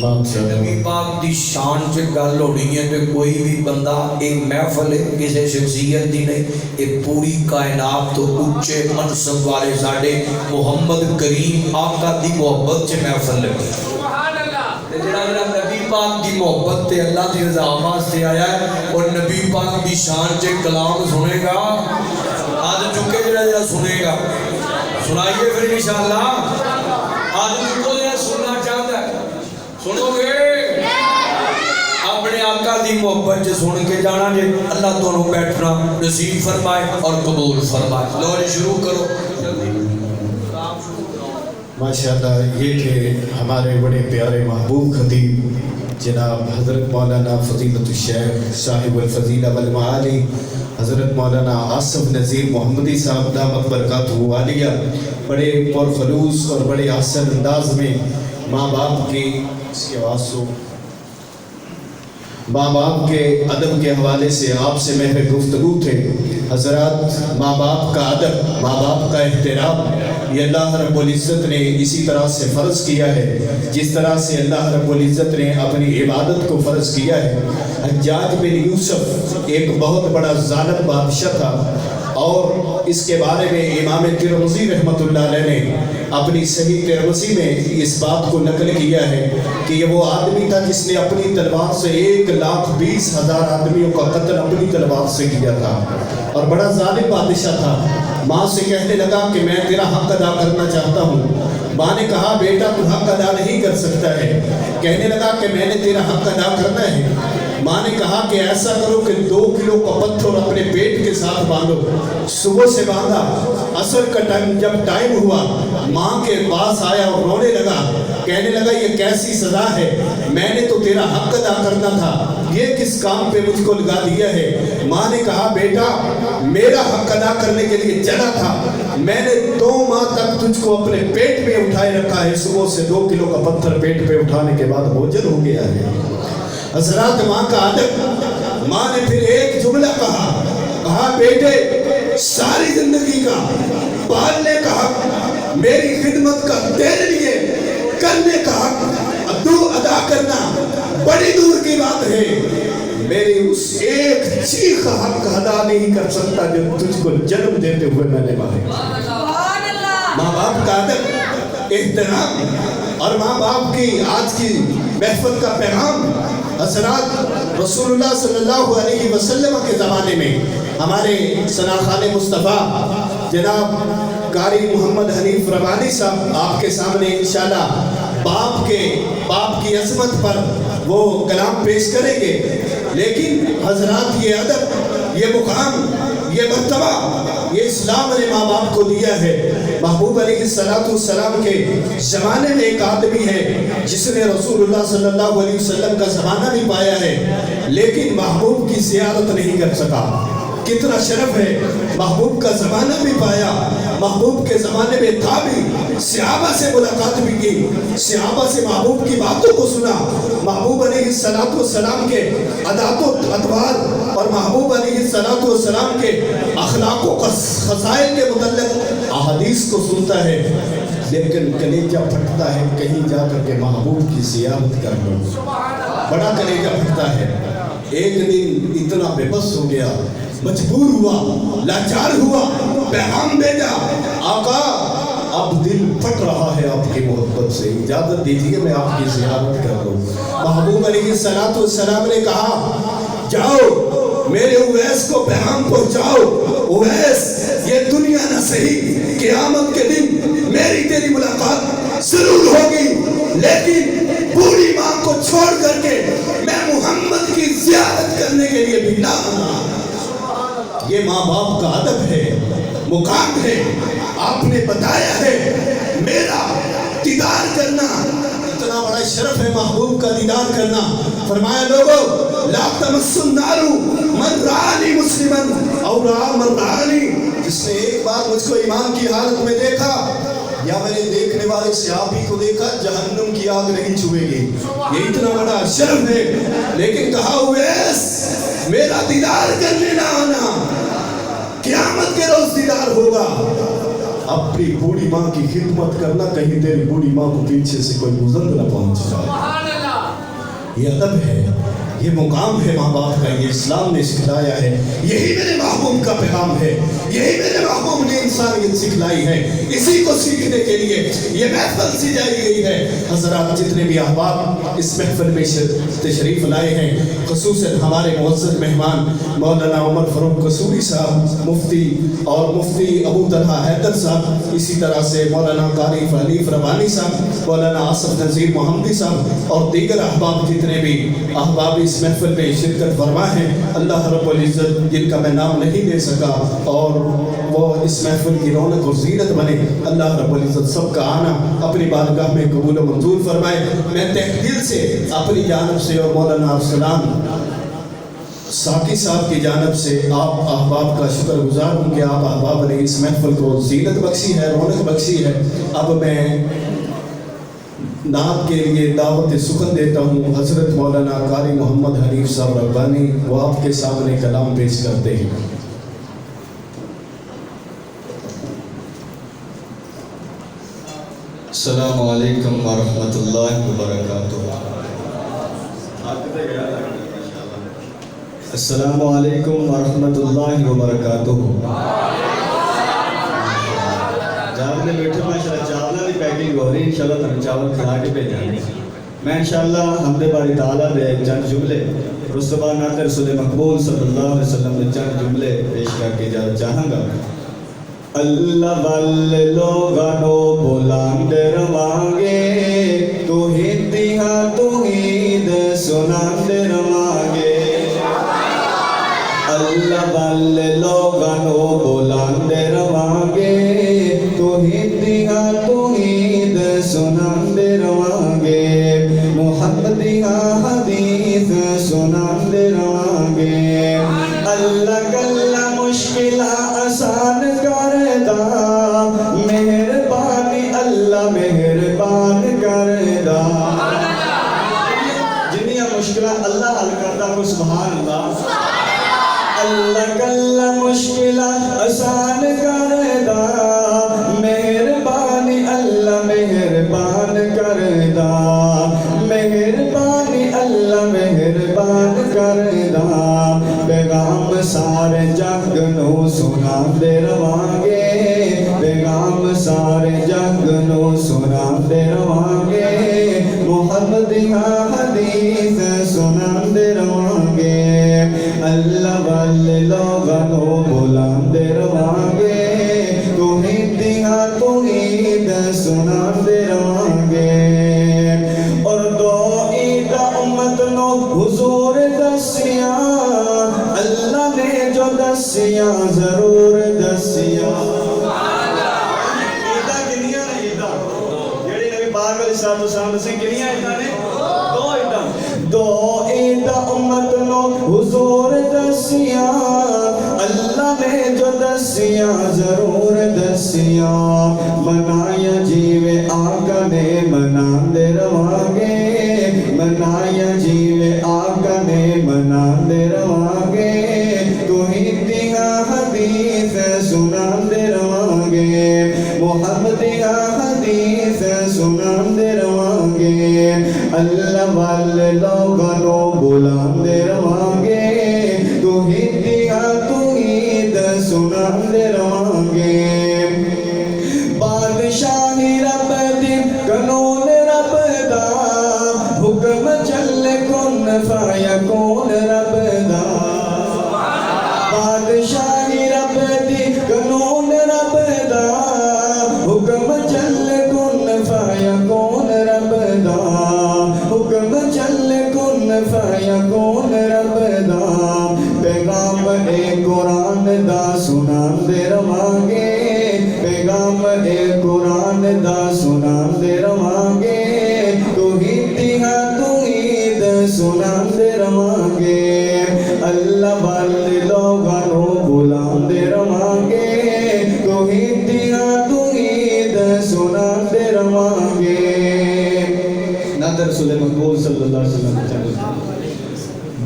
نبی پاک دی شان سے گل ہو رہی ہے کہ کوئی بھی بندہ ایک محفل ہے کسی شخصیت دی نہیں ایک پوری کائنات تو اونچے منصب والے ساڑھے محمد کریم آقا دی محبت سے محفل لگی جناب نبی پاک دی محبت تے اللہ دی رضا آواز سے آیا ہے اور نبی پاک دی شان سے کلام سنے گا آج چکے جڑا سنے گا سنائیے پھر انشاءاللہ آج چکو جڑا سننا چاہتا ہے سنو گے اپنے آقا دی محبت سے سن کے جانا جے اللہ دونوں بیٹھنا نصیب فرمائے اور قبول فرمائے لو جی شروع کرو ماشاءاللہ یہ کہ ہمارے بڑے پیارے محبوب خطیب جناب حضرت مولانا فضیلت الشیخ صاحب الفضیلہ والمعالی حضرت مولانا آصف نذیر محمدی صاحب دامت برکاتہ عالیہ بڑے پرخلوص اور بڑے احسن انداز میں ماں باپ کی اس کی آواز سو ماں باپ کے ادب کے حوالے سے آپ سے محور گفتگو تھے حضرات ماں باپ کا ادب ماں باپ کا احترام یہ اللہ رب العزت نے اسی طرح سے فرض کیا ہے جس طرح سے اللہ رب العزت نے اپنی عبادت کو فرض کیا ہے حجاج بن یوسف ایک بہت بڑا ظالم بادشاہ تھا اور اس کے بارے میں امام ترمذی رحمۃ اللہ علیہ نے اپنی صحیح ترمذی میں اس بات کو نقل کیا ہے کہ یہ وہ آدمی تھا جس نے اپنی تلوار سے 1,20,000 آدمیوں کا قتل اپنی تلوار سے کیا تھا، اور بڑا ظالم بادشاہ تھا۔ ماں سے کہنے لگا کہ میں تیرا حق ادا کرنا چاہتا ہوں۔ ماں نے کہا بیٹا تو حق ادا نہیں کر سکتا ہے۔ کہنے لگا کہ میں نے تیرا حق ادا کرنا ہے۔ ماں نے کہا کہ ایسا کرو کہ 2 کلو کا پتھر اپنے پیٹ کے ساتھ باندھو۔ صبح سے باندھا، عصر کا ٹائم جب ٹائم ہوا، ماں کے پاس آیا اور رونے لگا، کہنے لگا یہ کیسی سزا ہے، میں نے تو تیرا حق ادا کرنا تھا، یہ کس کام پہ مجھ کو لگا دیا ہے۔ ماں نے کہا بیٹا میرا حق ادا کرنے کے لیے چلا تھا، میں نے 2 ماہ تک تجھ کو اپنے پیٹ میں اٹھائے رکھا ہے، صبح سے 2 کلو کا پتھر پیٹ پہ اٹھانے کے بعد بوجھل ہو گیا ہے۔ حضرات ماں کا ادب، ماں نے پھر ایک جملہ کہا بیٹے ساری زندگی کا پالنے کا حق، میری خدمت کا تیرے لیے کرنے کا حق ادا کرنا بڑی دور کی بات ہے، میری اس ایک چیخ کا حق ادا نہیں کر سکتا جو تجھ کو جنم دیتے ہوئے میں نے مانگا۔ ماں باپ کا ادب، احترام اور ماں باپ کی آج کی محفل کا پیغام حضرات رسول اللہ صلی اللہ علیہ وسلم کے زمانے میں ہمارے ثناخان مصطفیٰ جناب قاری محمد حنیف ربانی صاحب آپ کے سامنے انشاءاللہ باپ کی عظمت پر وہ کلام پیش کریں گے، لیکن حضرات یہ ادب، یہ مقام، یہ مرتبہ یہ اسلام نے ماں باپ کو دیا ہے۔ محبوب علیہ السلام کے زمانے میں ایک آدمی ہے جس نے رسول اللہ صلی اللہ علیہ وسلم کا زمانہ بھی پایا ہے لیکن محبوب کی زیارت نہیں کر سکا۔ کتنا شرف ہے، محبوب کا زمانہ بھی پایا، محبوب کے زمانے میں تھا بھی، صحابہ سے ملاقات بھی کی، صحابہ سے محبوب کی باتوں کو سنا، محبوب علیہ السلام کے عادات و اطوار اور محبوب علیہ السلام کے اخلاق و خصائل کے متعلق احادیث کو سنتا ہے، لیکن کلیجہ پھٹتا ہے کہیں جا کر کے محبوب کی زیارت کر لو، بڑا کلیجہ پھٹتا ہے۔ ایک دن اتنا بے بس ہو گیا، مجبور ہوا، لاچار ہوا، پیغام بھیجا، آقا اب دل پھٹ رہا ہے آپ کی محبت سے، اجازت دیجیے میں آپ کی زیارت کر دوں۔ محبوب علیہ السلام نے کہا جاؤ میرے اویس کو پیغام پہنچاؤ، اویس یہ دنیا نہ صحیح قیامت کے دن میری تیری ملاقات ضرور ہوگی، لیکن بوڑھی ماں کو چھوڑ کر کے میں محمد کی زیارت کرنے کے لیے بھی نہ آنا۔ یہ ماں باپ کا ادب ہے، مقام ہے، آپ نے بتایا ہے میرا دیدار کرنا اتنا بڑا شرف ہے، محبوب کا دیدار کرنا۔ فرمایا لوگو لا تمس النار من رآنی مسلما او رآ من رآنی، جس نے ایک بار مجھ کو ایمان کی حالت میں دیکھا یا میں نے دیکھنے والے صحابی کو دیکھا جہنم کی آگ نہیں چھوئے گی، یہ اتنا بڑا شرف ہے۔ لیکن کہا اویس میرا دیدار کرنے نہ آنا، قیامت کے روز دیدار ہوگا۔ اپنی بوڑھی ماں کی خدمت کرنا، کہیں تیری بوڑھی ماں کو پیچھے سے کوئی مزند نہ پہنچ جائے۔ یہ ادب ہے، یہ مقام ہے ماں باپ کا، یہ اسلام نے سکھلایا ہے، یہی میرے محبوب کا پیغام ہے، یہی میرے محبوب نے انسانیت سکھلائی ہے، اسی کو سیکھنے کے لیے یہ محفل سجائی گئی ہے۔ حضرات جتنے بھی احباب اس محفل میں تشریف لائے ہیں، خصوصاً ہمارے معزز مہمان مولانا عمر فاروق قصوری صاحب مفتی اور مفتی ابو طلحہ حیدر صاحب، اسی طرح سے مولانا قاری حنیف ربانی صاحب، مولانا آصف نذیر محمدی صاحب اور دیگر احباب جتنے بھی احباب اس محفل میں شرکت فرما ہے، اللہ رب العزت جن کا میں نام نہیں لے سکا اور وہ اس محفل کی رونق اور زینت بنے، اللہ رب العزت سب کا آنا اپنی بارگاہ میں قبول و منظور فرمائے۔ میں تہ دل سے اپنی جانب سے اور مولانا ارسلان ساقی صاحب کی جانب سے آپ احباب کا شکر گزار ہوں کہ آپ احباب نے اس محفل کو زینت بخشی ہے، رونق بخشی ہے۔ اب میں نعت کے لیے دعوت سخن دیتا ہوں حضرت مولانا قاری محمد حنیف صاحب ربانی، وہ آپ کے سامنے کلام پیش کرتے ہیں۔ السلام علیکم ورحمۃ اللہ وبرکاتہ۔ السلام علیکم ورحمۃ اللہ وبرکاتہ. چاول بیٹھے ماشاء اللہ چاولوں کی پیکنگ ہو رہی ان شاء اللہ تمہیں چاول کھلا کے بھیجا میں ان شاء اللہ حمد باری تعالیٰ دے چند جملے اور اس کے بعد نعت رسول مقبول صلی اللہ علیہ وسلم دے چند جملے پیش کر کے اجازت چاہوں گا. اللہ والے لوگانو بلاند روانگے توحیدیاں توحید سناند روانگے. اللہ والے لوگانو بلاند روانگے توحیدیاں توحید سناند روانگے. محمدیاں حدیث سناند روانگے. اللہ گلہ مشکلہ آسان کردہ مہربانی اللہ مہربان کردہ. جنیاں مشکلہ اللہ حل کردہ کو سبحان اللہ. اللہ گلہ مشکلہ آسان کردہ مہربانی اللہ مہربان کردہ. مہربانی اللہ مہربان کردہ. پیغام سارے جگ نو سناندے روانگے. پیغام سارے جگ نو سناندے روانگے. محمدیاں حدیث سناندے روانگے. اللہ والے لوگانو بلاندے روانگے توحیدیاں توحید سناندے روانگے. اور دو عید امت نو حضور دسیاں اللہ نے جو دسیاں ضرور دسیاں. عیداں کنیاں نے عیداں جڑی نبی پاک علیہ الصلوۃ والسلام دسے کنیاں عیداں نے دو عیداں. دو عیداں امت نو حضور دسیاں اللہ نے جو دسیاں ضرور دسیاں. منایا جیوے آقا نے مناندے روانگے. منایا جیوے آقا نے مناندے روانگے. توحیدیاں حدیث سناندے روانگے. محمدیاں حدیث سناندے روانگے. اللہ والے لوگانو بلاندے روانگے توحیدیاں توحید سناندے روانگے. بادشاہی رب دی قانون رب دا حکم چلے کن فیکون رب دا. بادشاہی رب دی قانون رب دا حکم چلے کن فیکون رب دا. حکم چلے کن فیکون رب دا. پیغام اے قرآن دا سناندے روانگے. پیغام اے قرآن دا سناندے روانگے. توحیدیاں توحید سناندے روانگے. اللہ والے لوگانو بلاندے روانگے توحیدیاں توحید سناندے روانگے. نعت رسول مقبول صلی اللہ علیہ وسلم.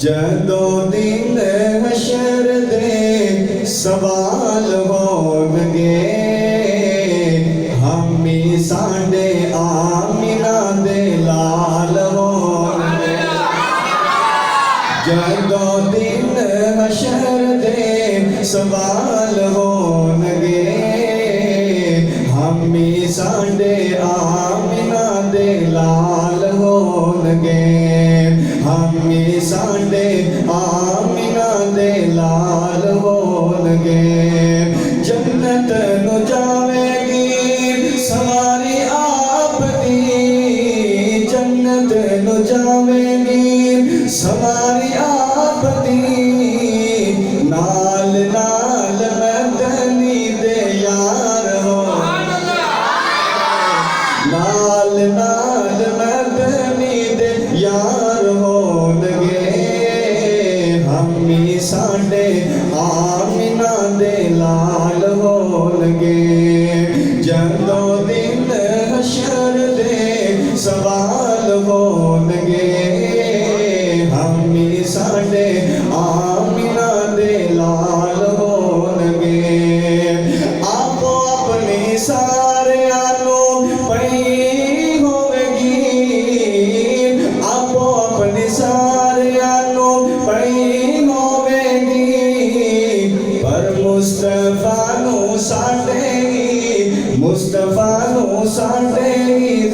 جدو دن حشر دے سوال ہونگے ہمی ساڈے آمینہ دے لال ہونگے. جدو دن حشر دے سوال ہونگے ہمی ساڈے آمینہ دے لال ہونگے. ہمی ساڈے آمینہ دے لال ہونگے. جنت نو جاوے گی سواری آپ دی. جنت نو جاوے گی سواری آپ دی. نال نال مدنی دے یار ہو. نال نال مدنی دے یار ہونگے. ہمی ساڈے آمینہ دے لال ہونگے. جدو دن حشر دے سوال ہونگے ہمی ساڈے آمینہ دے لال ہونگے. آپ اپنی سارے آنو پئی ہوے گی. آپ اپنی سارے آنو پئی ہوے مصطفیٰ نو ساڈے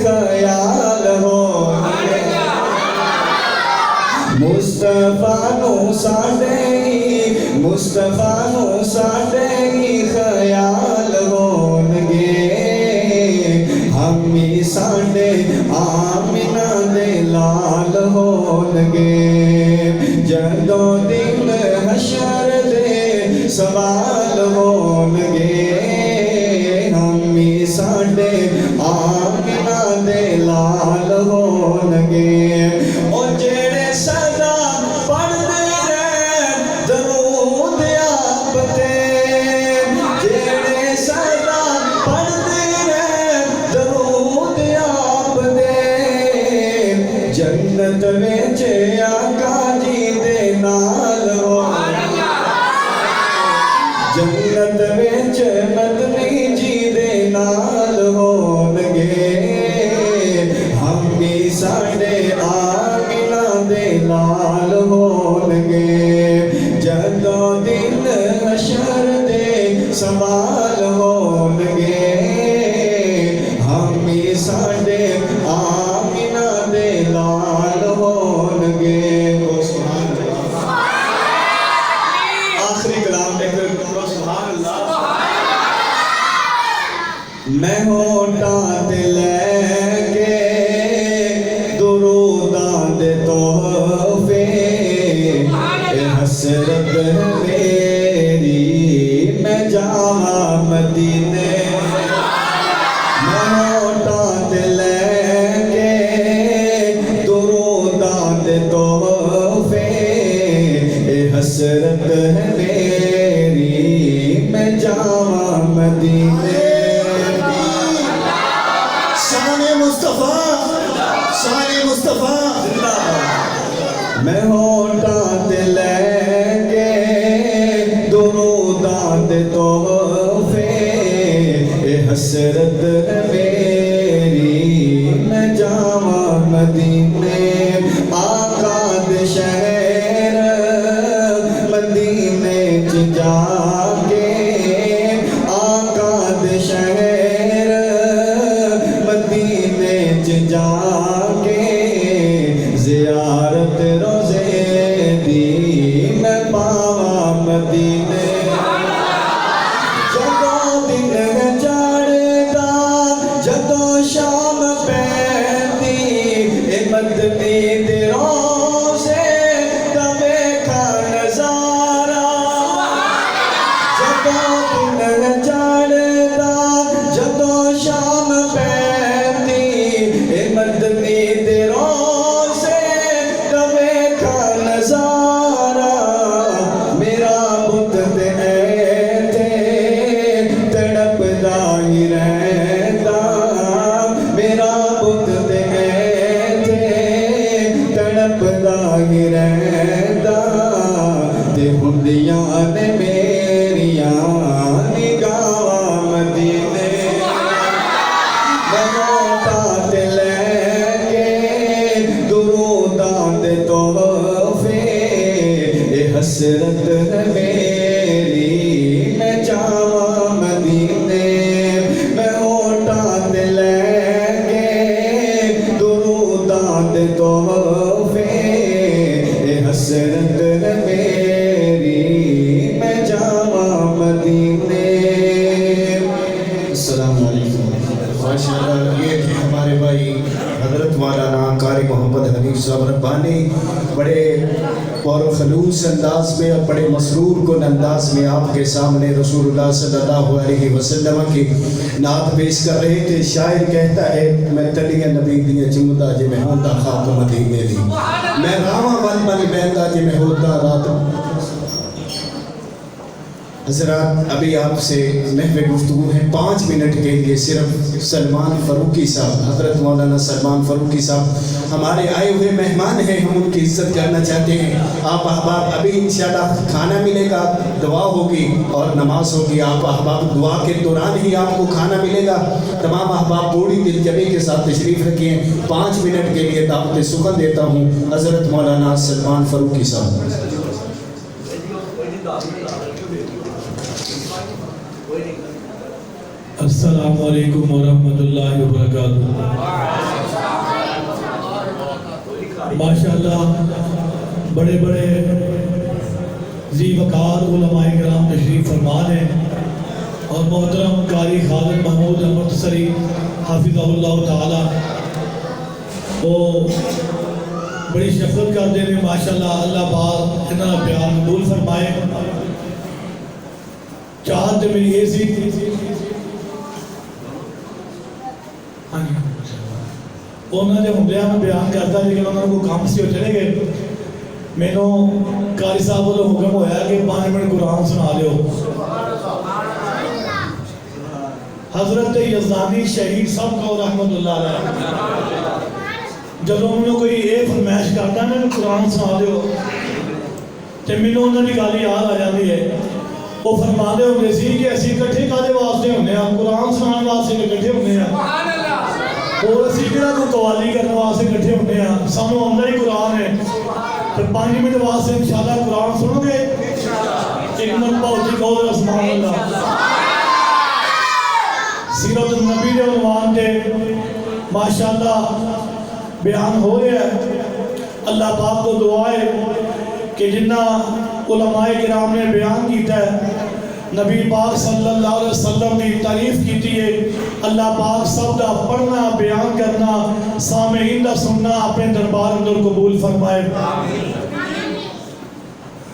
خیال ہونگے مصطفیٰ نو ساڈے خیال ہونگے ہم ہی ساڈے آمنہ دے لال ہونگے جدوں دن حشر دے سوال ہونگے ہم ہی ساڈے آمنہ دے لال ہونگے او جڑے سدا پڑھدے رہن درود آپ تے جڑے سدا پڑھدے رہن درود آپ دے جنت وچ آقا جی دے نال ہونگے جنت وچ مدنی جی دے نال ہونگے ہم بھی ساڈے آمنہ دے لال ہونگے جدوں دن حشر دے سوال ہونگے ہم بھی ساڈے آمنہ دے لال ہونگے آخری کلام ایک سبحان اللہ میں ہوٹاں تے لے کے دروداں دے تحفے اے حسرت میری میں جاواں مدینے میں ہوٹاں تے لے کے دروداں دے تحفے اے حسرت میری میں جاواں مدینے شان مصطفیٰ میں ہوٹاں تے لے کے دروداں دے تحفے اے حسرت میری میں جاواں مدینے آقا دے شہر مدینے چ جا کے آقا دے شہر مدینے چ جا کے زیارت روزے دی میں پاواں مدینے جدوں دن چڑھدا جدوں شام پیندی اے مدنی دے روزے دا ویکھا نظارہ جدوں دن چڑھدا جدوں شام پیندی اے مدنی دے روزے دا ویکھا نظارہ میرا بت تے ایتھے تڑپدا ہی رہندا میرا بت تے ایتھے تڑپدا ہی رہندا تے ہوندیاں نے میریاں نگاہاں مدینے میں ہوٹاں تے لے کے دروداں دے تحفے اے حسرت میری میں جاواں مدینے میں ہوٹاں تے لے کے دروداں دے تحفے اے حسرت میری میں جاواں مدینے السلام علیکم ماشاءاللہ یہ تھے ہمارے بھائی حضرت مولانا قاری محمد حنیف صاحب ربانی بڑے پر خلوص انداز میں اور بڑے مسرور کن انداز میں آپ کے سامنے رسول اللہ صلی اللہ علیہ وسلم کی نعت پیش کر رہے تھے شاعر کہتا ہے میں تلیہ نبی دیئے جمدہ جے میں ہوتا خاک مدینے دی میں راواں بل بل بہتا جے میں ہوتا رات حضرات ابھی آپ سے محو گفتگو ہے 5 منٹ کے لیے صرف سلمان فاروقی صاحب حضرت مولانا سلمان فاروقی صاحب ہمارے آئے ہوئے مہمان ہیں ہم ان کی عزت کرنا چاہتے ہیں آپ احباب ابھی انشاءاللہ کھانا ملے گا دعا ہوگی اور نماز ہوگی آپ احباب دعا کے دوران ہی آپ کو کھانا ملے گا تمام احباب پوری دل جمی کے ساتھ تشریف رکھیں 5 منٹ کے لیے دعوت سخن دیتا ہوں حضرت مولانا سلمان فاروقی صاحب السلام علیکم ورحمۃ اللہ وبرکاتہ۔ ماشاءاللہ بڑے بڑے ذی وقار علماء کرام تشریف فرما ہیں، اور محترم قاری خالد محمود المنتصری حافظہ اللہ تعالی وہ بڑی شفقت کرتے ہیں ماشاءاللہ۔ اللہ پاک انہاں دا پیار قبول فرمائے۔ چاہت میری یہ سی انہوں نے ہندیاں میں بیان کرتا، لیکن انہوں کو کام سے ہو چلے گئے۔ میں نے قاری صاحب کو حکم ہویا کہ 5 منٹ قرآن سنا دیو۔ حضرت یزدانی شہید صاحب کو رحمت اللہ علیہ جب انہوں نے کوئی یہ فرمائش کرتا میں قرآن سنا دیو، تو میں نے انہوں نے گالی یاد آ جاتی ہے۔ وہ فرما دے ہوتے سی کہ اسی کٹھے کادے واسطے ہونے ہیں، قرآن سنان واسطے کٹھے ہونے ہیں، اور اسی کہنا کو قوالی کرنے واسطے کٹھے ہونے ہیں۔ سانو آمدہ ہی قرآن ہے، تو 5 منٹ واسطے انشاءاللہ قرآن سنو گے؟ ایک مرتبہ ہوتی قول رسمان اللہ سیرت النبی دے عنوان دے ماشاءاللہ بیان ہو رہا ہے۔ اللہ پاک کو دعا ہے کہ جنہ علماء کرام نے بیان کیتا ہے، نبی پاک صلی اللہ علیہ وسلم کی تعریف کیتی ہے، اللہ پاک سب دا پڑھنا بیان کرنا سامعین دا سننا اپنے دربار اندر قبول فرمائے۔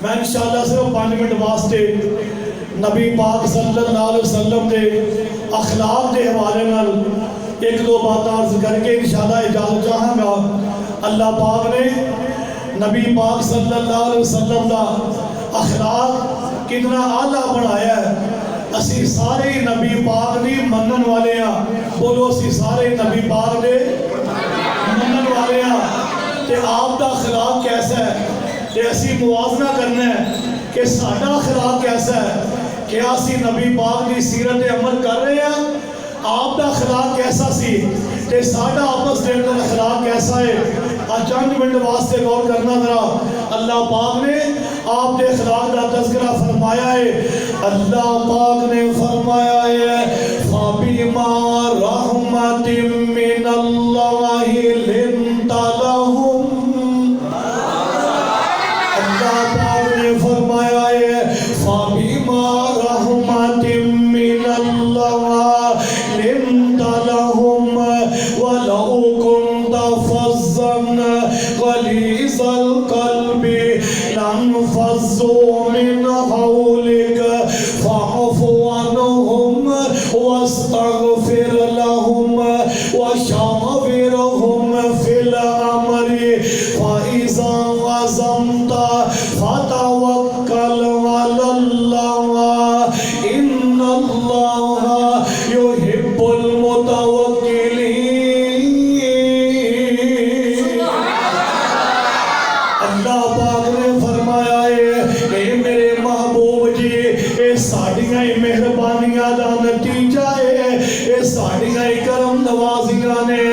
میں انشاءاللہ صرف 5 منٹ واسطے نبی پاک صلی اللہ علیہ وسلم دے اخلاق دے حوالے نال 1-2 بات عرض کر کے انشاءاللہ اجازت چاہاں گا۔ اللہ پاک نے نبی پاک صلی اللہ علیہ وسلم دا اخلاق کتنا اعلیٰ بنایا ہے۔ اسی سارے نبی پاک دی منن والے ہیں، بولو اسی سارے نبی پاک دے منن والے ہیں۔ کہ آپ دا اخلاق کیسا ہے، کہ اسی موازنہ کرنا ہے کہ ساڈا اخلاق کیسا ہے، کہ اسی نبی پاک دی سیرت عمل کر رہے ہیں، آپ دا اخلاق کیسا سی کہ ساڈا آپس دے اندر اخلاق کیسا ہے۔ آج چند منٹ واسطے غور کرنا ذرا۔ اللہ پاک نے آپ کے اخلاق کا تذکرہ فرمایا ہے۔ اللہ پاک نے فرمایا ہے فَبِمَا رَحْمَةٍ مِّنَ اللَّهِ لِنْتَ لَهُمْ۔ اللہ پاک نے فرمایا ہے فَبِمَا رَحْمَةٍ مِّنَ اللَّهِ لِنْتَ لَهُمْ وَلَوْ كُنْتَ فَظًّا غَلِيظَ الْقَلْبِ لَانفَضُّوا مِنْ حَوْلِكَ فَاعْفُ عَنْهُمْ وَاسْتَغْفِرْ لَهُمْ وَشَاوِرْهُمْ فِي الْأَمْرِ فَإِذَا عَزَمْتَ فَتَوَكَّلْ عَلَى اللَّهِ إِنَّ اللَّهَ يُحِبُّ الْمُتَوَكِّلِينَ۔ اللہ پاک نے فرمایا ہے اے میرے محبوب جی، اے ساڑیاں مہربانیاں دا نتیجہ ہے، اے ساڑیاں کرم نوازیاں نے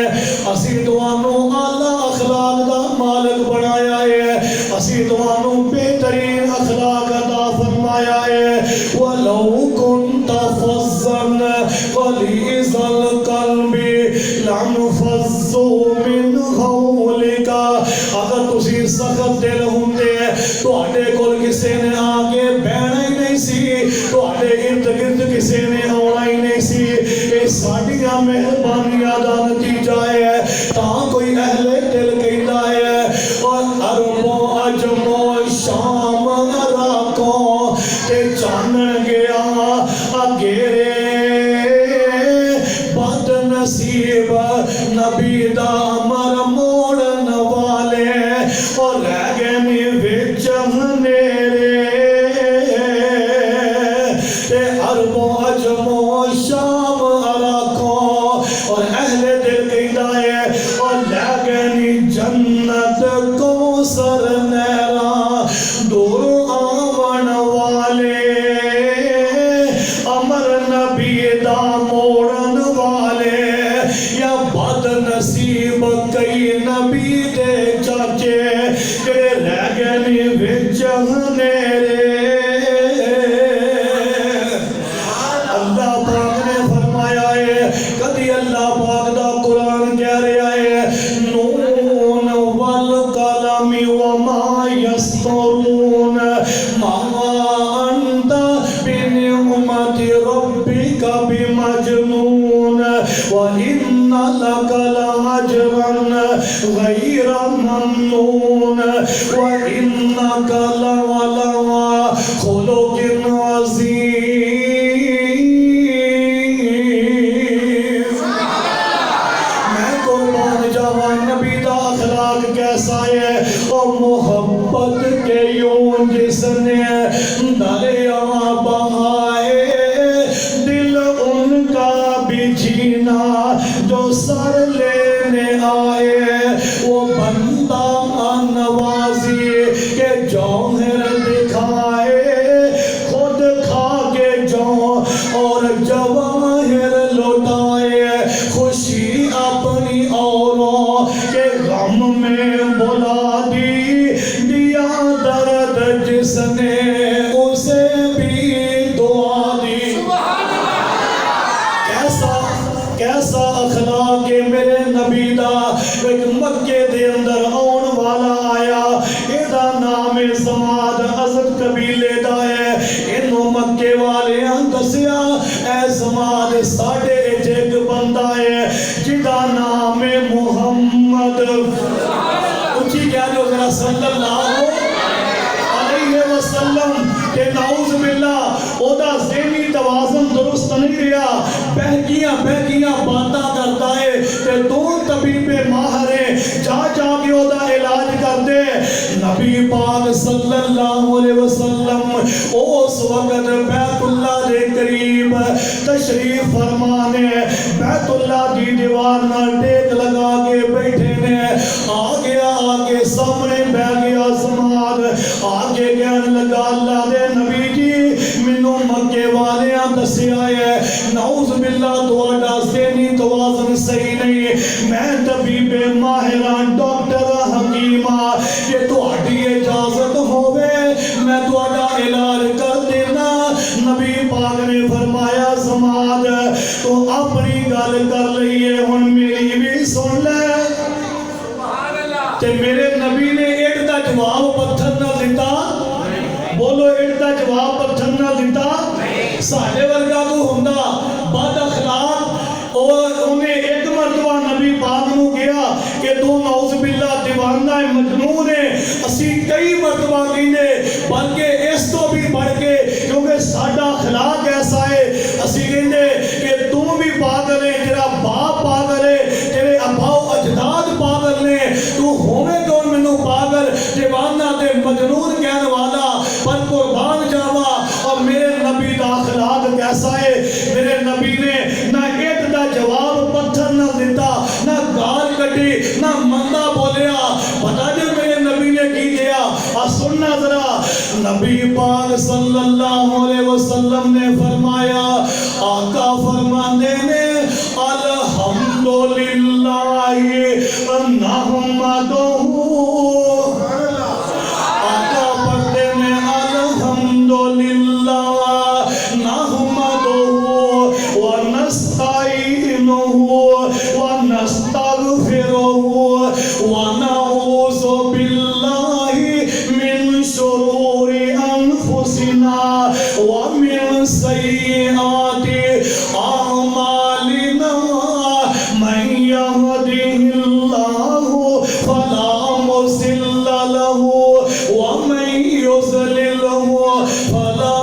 اسی دوانوں اعلیٰ اخلاق دا مالک بنایا ہے، اسی دوانوں بہترین اخلاق عطا فرمایا ہے۔ وَلَوْ كُنْتَ فَظًّا غَلِيظَ الْقَلْبِ لَانفَضُّوا مِنْ حَوْلِكَ۔ اگر تسی سخت دل ہوندے تواڈے کول کسے نے آگے بہنا ہی نہیں سی، تواڈے ارد گرد کسے نے آنا ہی نہیں سی۔ اے ساڈیاں مہربانیاں دا نتیجہ ہے، تاں کوئی اہل دل کہندا ہے اور عرب و عجم و شام عراقوں تے جان گیا اگیرے بد نصیب نبی دا امر موڑن والے اور رہ گئے نی وچ ہنیرے تے عرب و عجم و شام عراقوں اور اہل دل کہندا ہے اور رہ گئے نی جنت کو سر نیرا دور آون والے امر نبی دا موڑن والے یا بد نصیب کئی نبی دے چاچے کہ رہ گئے نی وچ ہنیرے۔ اللہ پاک نے فرمایا کدی اللہ پاک دا قرآن کہہ رہا ہے نون والقلم وما یسطرون ما انت بنعمت ربک بمجنون وإن لك لأجرا غير ممنون وإنك لعلى خلق عظيم میں قربان جاوا نبی دا اخلاق کیسا ہے اور محبت کے یوں جس نے دریا بہائے دل ان کا بھی جینا جو سر لینے آئے وہ بندہ نوازی کے جوہر دکھائے خود کھا کے جو اور جواہر لوٹائے خوشی اپنی اوروں کے غم میں بلا دی دیا درد جس نے اسے بھی دعا دی کیسا اخلاق ہے میرے نبی دا ایک مکے دے اندر آن والا آیا ایدہ نام سماد عزت قبیلے دا ہے انہوں مکے والے دسیا اے سماد ساڑھے ایک بندہ ہے جدا نام محمد اچھی کیا جو ذرا صلی اللہ علیہ وسلم کہ نعوذ باللہ او دا ذہنی توازن درست نہیں رہا بہکیاں باتاں کرتا ہے کہ تو طبیب ماہر ہے جا کے او دا علاج کر دے نبی پاک صلی اللہ علیہ وسلم اس وقت بیت اللہ دے قریب تشریف فرمانے بیت اللہ دی دیوار نہ ٹیک لگا کے بیٹھے نے آگے سامنے بہ گیا سماد آگے کہنے لگا اللہ دے نبی جی منو مکے والیاں دسیا ہے نعوذ باللہ تواڈا ذہنی توازن صحیح نہیں میں طبیب ماہران ڈاکٹر حکیمہ یہ تواڈی اجازت ہوئے میں تواڈا علاج کر دینا نبی پاک نے فرمایا سماد تو اپنی گل کر لئیے ہن میری بھی سن لے تے میرے نبی نے ایک دا جواب پتھر نہ دیتا بولو ایک دا جواب پتھر نہ دیتا ساڑھے ورگا تو ہوندا بد اخلاق اور انہیں ایک مرتبہ نبی پاک نو گیا کہ تو نعوذ باللہ دیوانہ مجنون ہے اسی کئی مرتبہ کہنے بلکہ اس تو بھی بڑھ کے کیونکہ ساڑھا اخلاق ایسا ہے اسی کہنے کہ تم بھی پاگل ہے تیرا باپ پاگل ہے تیرے اباؤ اجداد پاگل نے تو ہوئے کون منو پاگل دیوانہ دے مجنون کہنے والا پر قربان جاوا اور میرے نبی دا اخلاق کیسا ہے میرے نبی نے نہ ایک دا جواب پتھر نہ دیتا نہ گال کٹی نہ مندہ بولیا پتا جو میرے نبی نے کی دیا سننا ذرا نبی پاک صلی اللہ علیہ وسلم نے فرمایا آقا فرمانے نے الحمدللہ نحمدہ آقا پڑھتے میں الحمدللہ نحمدہ ونستعینہ ونستغفرہ ونعوذ باللہ من شرور انفسنا ومن سیئات اعمالنا من يهده الله فلا مضل له ومن يضلله فلا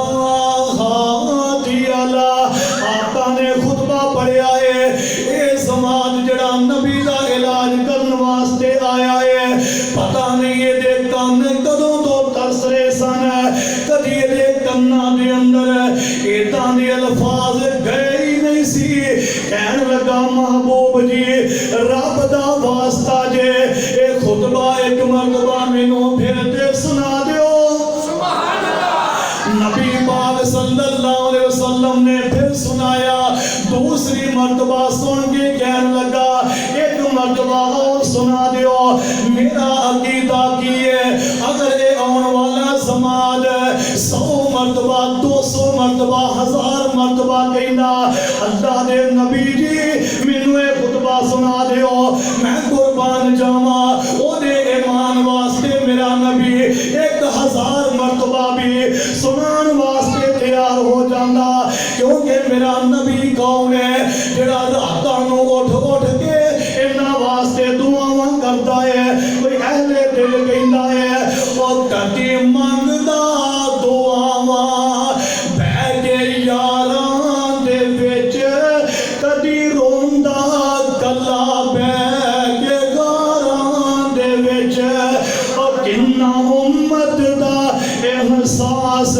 هادي له آقا نے خطبہ پڑھیا ہے اے سماج جڑا نبی دا علاج کرن واسطے آیا ہے پتہ نہیں یہ دے کان کدوں تو ترس رہے سن کدی یہ دے کنا دے اندر ایتاں دے الفاظ گئے ہی نہیں سی کہنے لگا محبوب جی رب دا واسطہ جے اے خطبہ ایک مرتبہ مینوں پھر تے سنا دیو نبی پاک صلی اللہ علیہ وسلم نے پھر سنایا دوسری مرتبہ سن کے کہنے لگا ایک مرتبہ اور سنا دیو میرا عقیدہ کی ہے اگر اے آن والا زماد 100 مرتبہ 200 مرتبہ 1000 مرتبہ کہنا اللہ دے نبی جی مینوں اے خطبہ سنا دیو میں قربان جاواں او دے ایمان واسطے میرا نبی 1000 مرتبہ بھی سنان واسطے تیار ہو جانا کیونکہ میرا نبی کون ہے جڑا راتاں نوں اٹھ اٹھ کے انہاں واسطے دعاواں کردا ہے کوئی اہل دل کہندا ہے او کدی منگدا دعاواں بہ کے یاراں دے وچ کدی روندا کلا بہ کے غاراں دے وچ او کنا امت دا احساس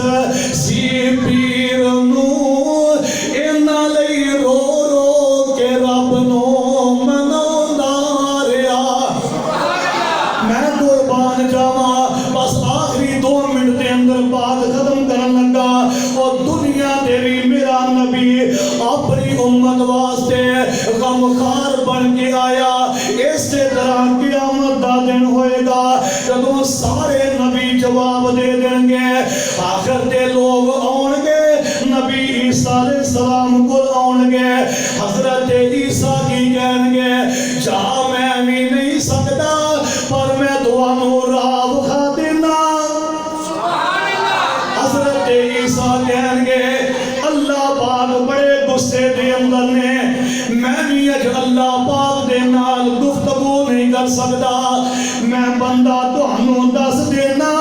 سی پیر نوں انہاں لئی رو رو کے رب نوں مناوندا رہیا میں قربان جاواں بس آخری 2 منٹ دے اندر بات ختم کرن لگا اور دنیا دے بھی میرا نبی اپنی امت واسطے غمخار بن کے آیا اسی طرح قیامت دا دن ہوئے گا جدوں سارے نبی جواب دے دیں گے آخر دے لوگ آن گے نبی عیسیٰ علیہ السلام کو آن گے حضرت عیسیٰ کی کہیں گے جا میں بھی نہیں سکتا پر میں تانوں راہ وکھا دینا حضرت عیسیٰ کہیں گے اللہ پاک بڑے غصے دے اندر نے میں بھی اج اللہ پاک دے نال گفتگو نہیں کر سکتا میں بندہ تانوں دس دینا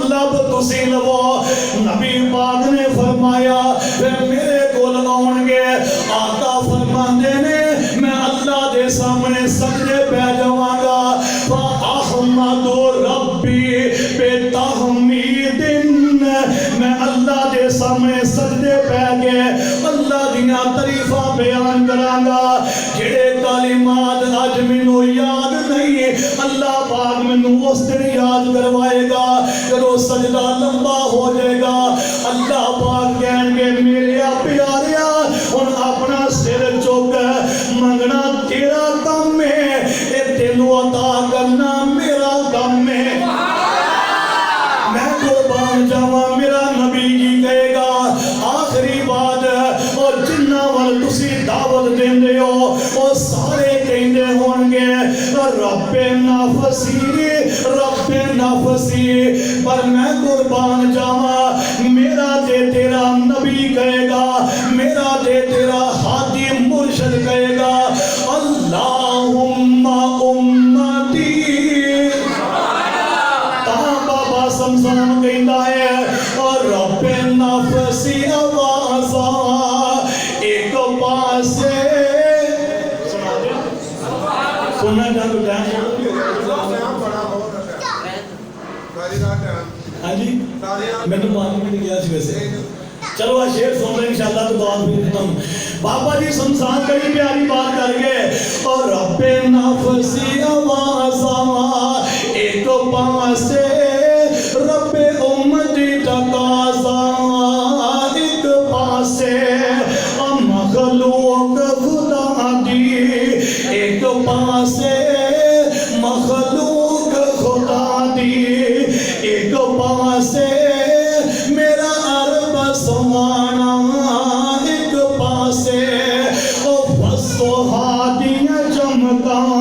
لب تسی لو نبی پاک نے فرمایا پھر میرے کول آن گے آقا فرماندے نے میں اللہ دے سامنے سجدے پہ جاواں گا فاحمد ربی بتحمید میں اللہ دے سامنے سجدے پہ کے اللہ دیاں تعریفاں بیان کراں گا جڑے کلمات اج مینوں یاد نہیں اللہ پاک مینوں اس دن یاد کروائے گا جدوں سجدہ لمبا ہو جائے گا اللہ پاک کہیں گے میرے پیاریا ہن اپنا سر چک منگنا تیرا کام ہے اے تینوں عطا کرنا میرا کام ہے میں قربان جاواں میرا نبی کی کہے گا آخری بات اور جنہ ول تسی دعوت دیندے ہو او سارے کہندے ہون گے رب نفسی پر میں قربان جاواں میرا دے تیرا نبی کہے گا میرا دے تیرا ہادی مرشد کہے گا اللہم امتی بابا سمسان کہندا ہے اور رب نفسی آوازاں ایک پاسے سننا چاہتا ٹائم ہاں جی میں تو مان بھی نہیں گیا سی ویسے چلو آج شیر سن رہے انشاءاللہ تو بات بھی ختم بابا جی سمسان کئی پیاری بات کر گئے اور رب نفسی آوازاں ایک پاسے رب امتی تقاضا ایک پاسے مخلوق خدا دی ایک پاسے مخلوق خدا دی ایک پاسے میرا عرب سمانا ایک پاسے او فسوہا دیاں چمکاں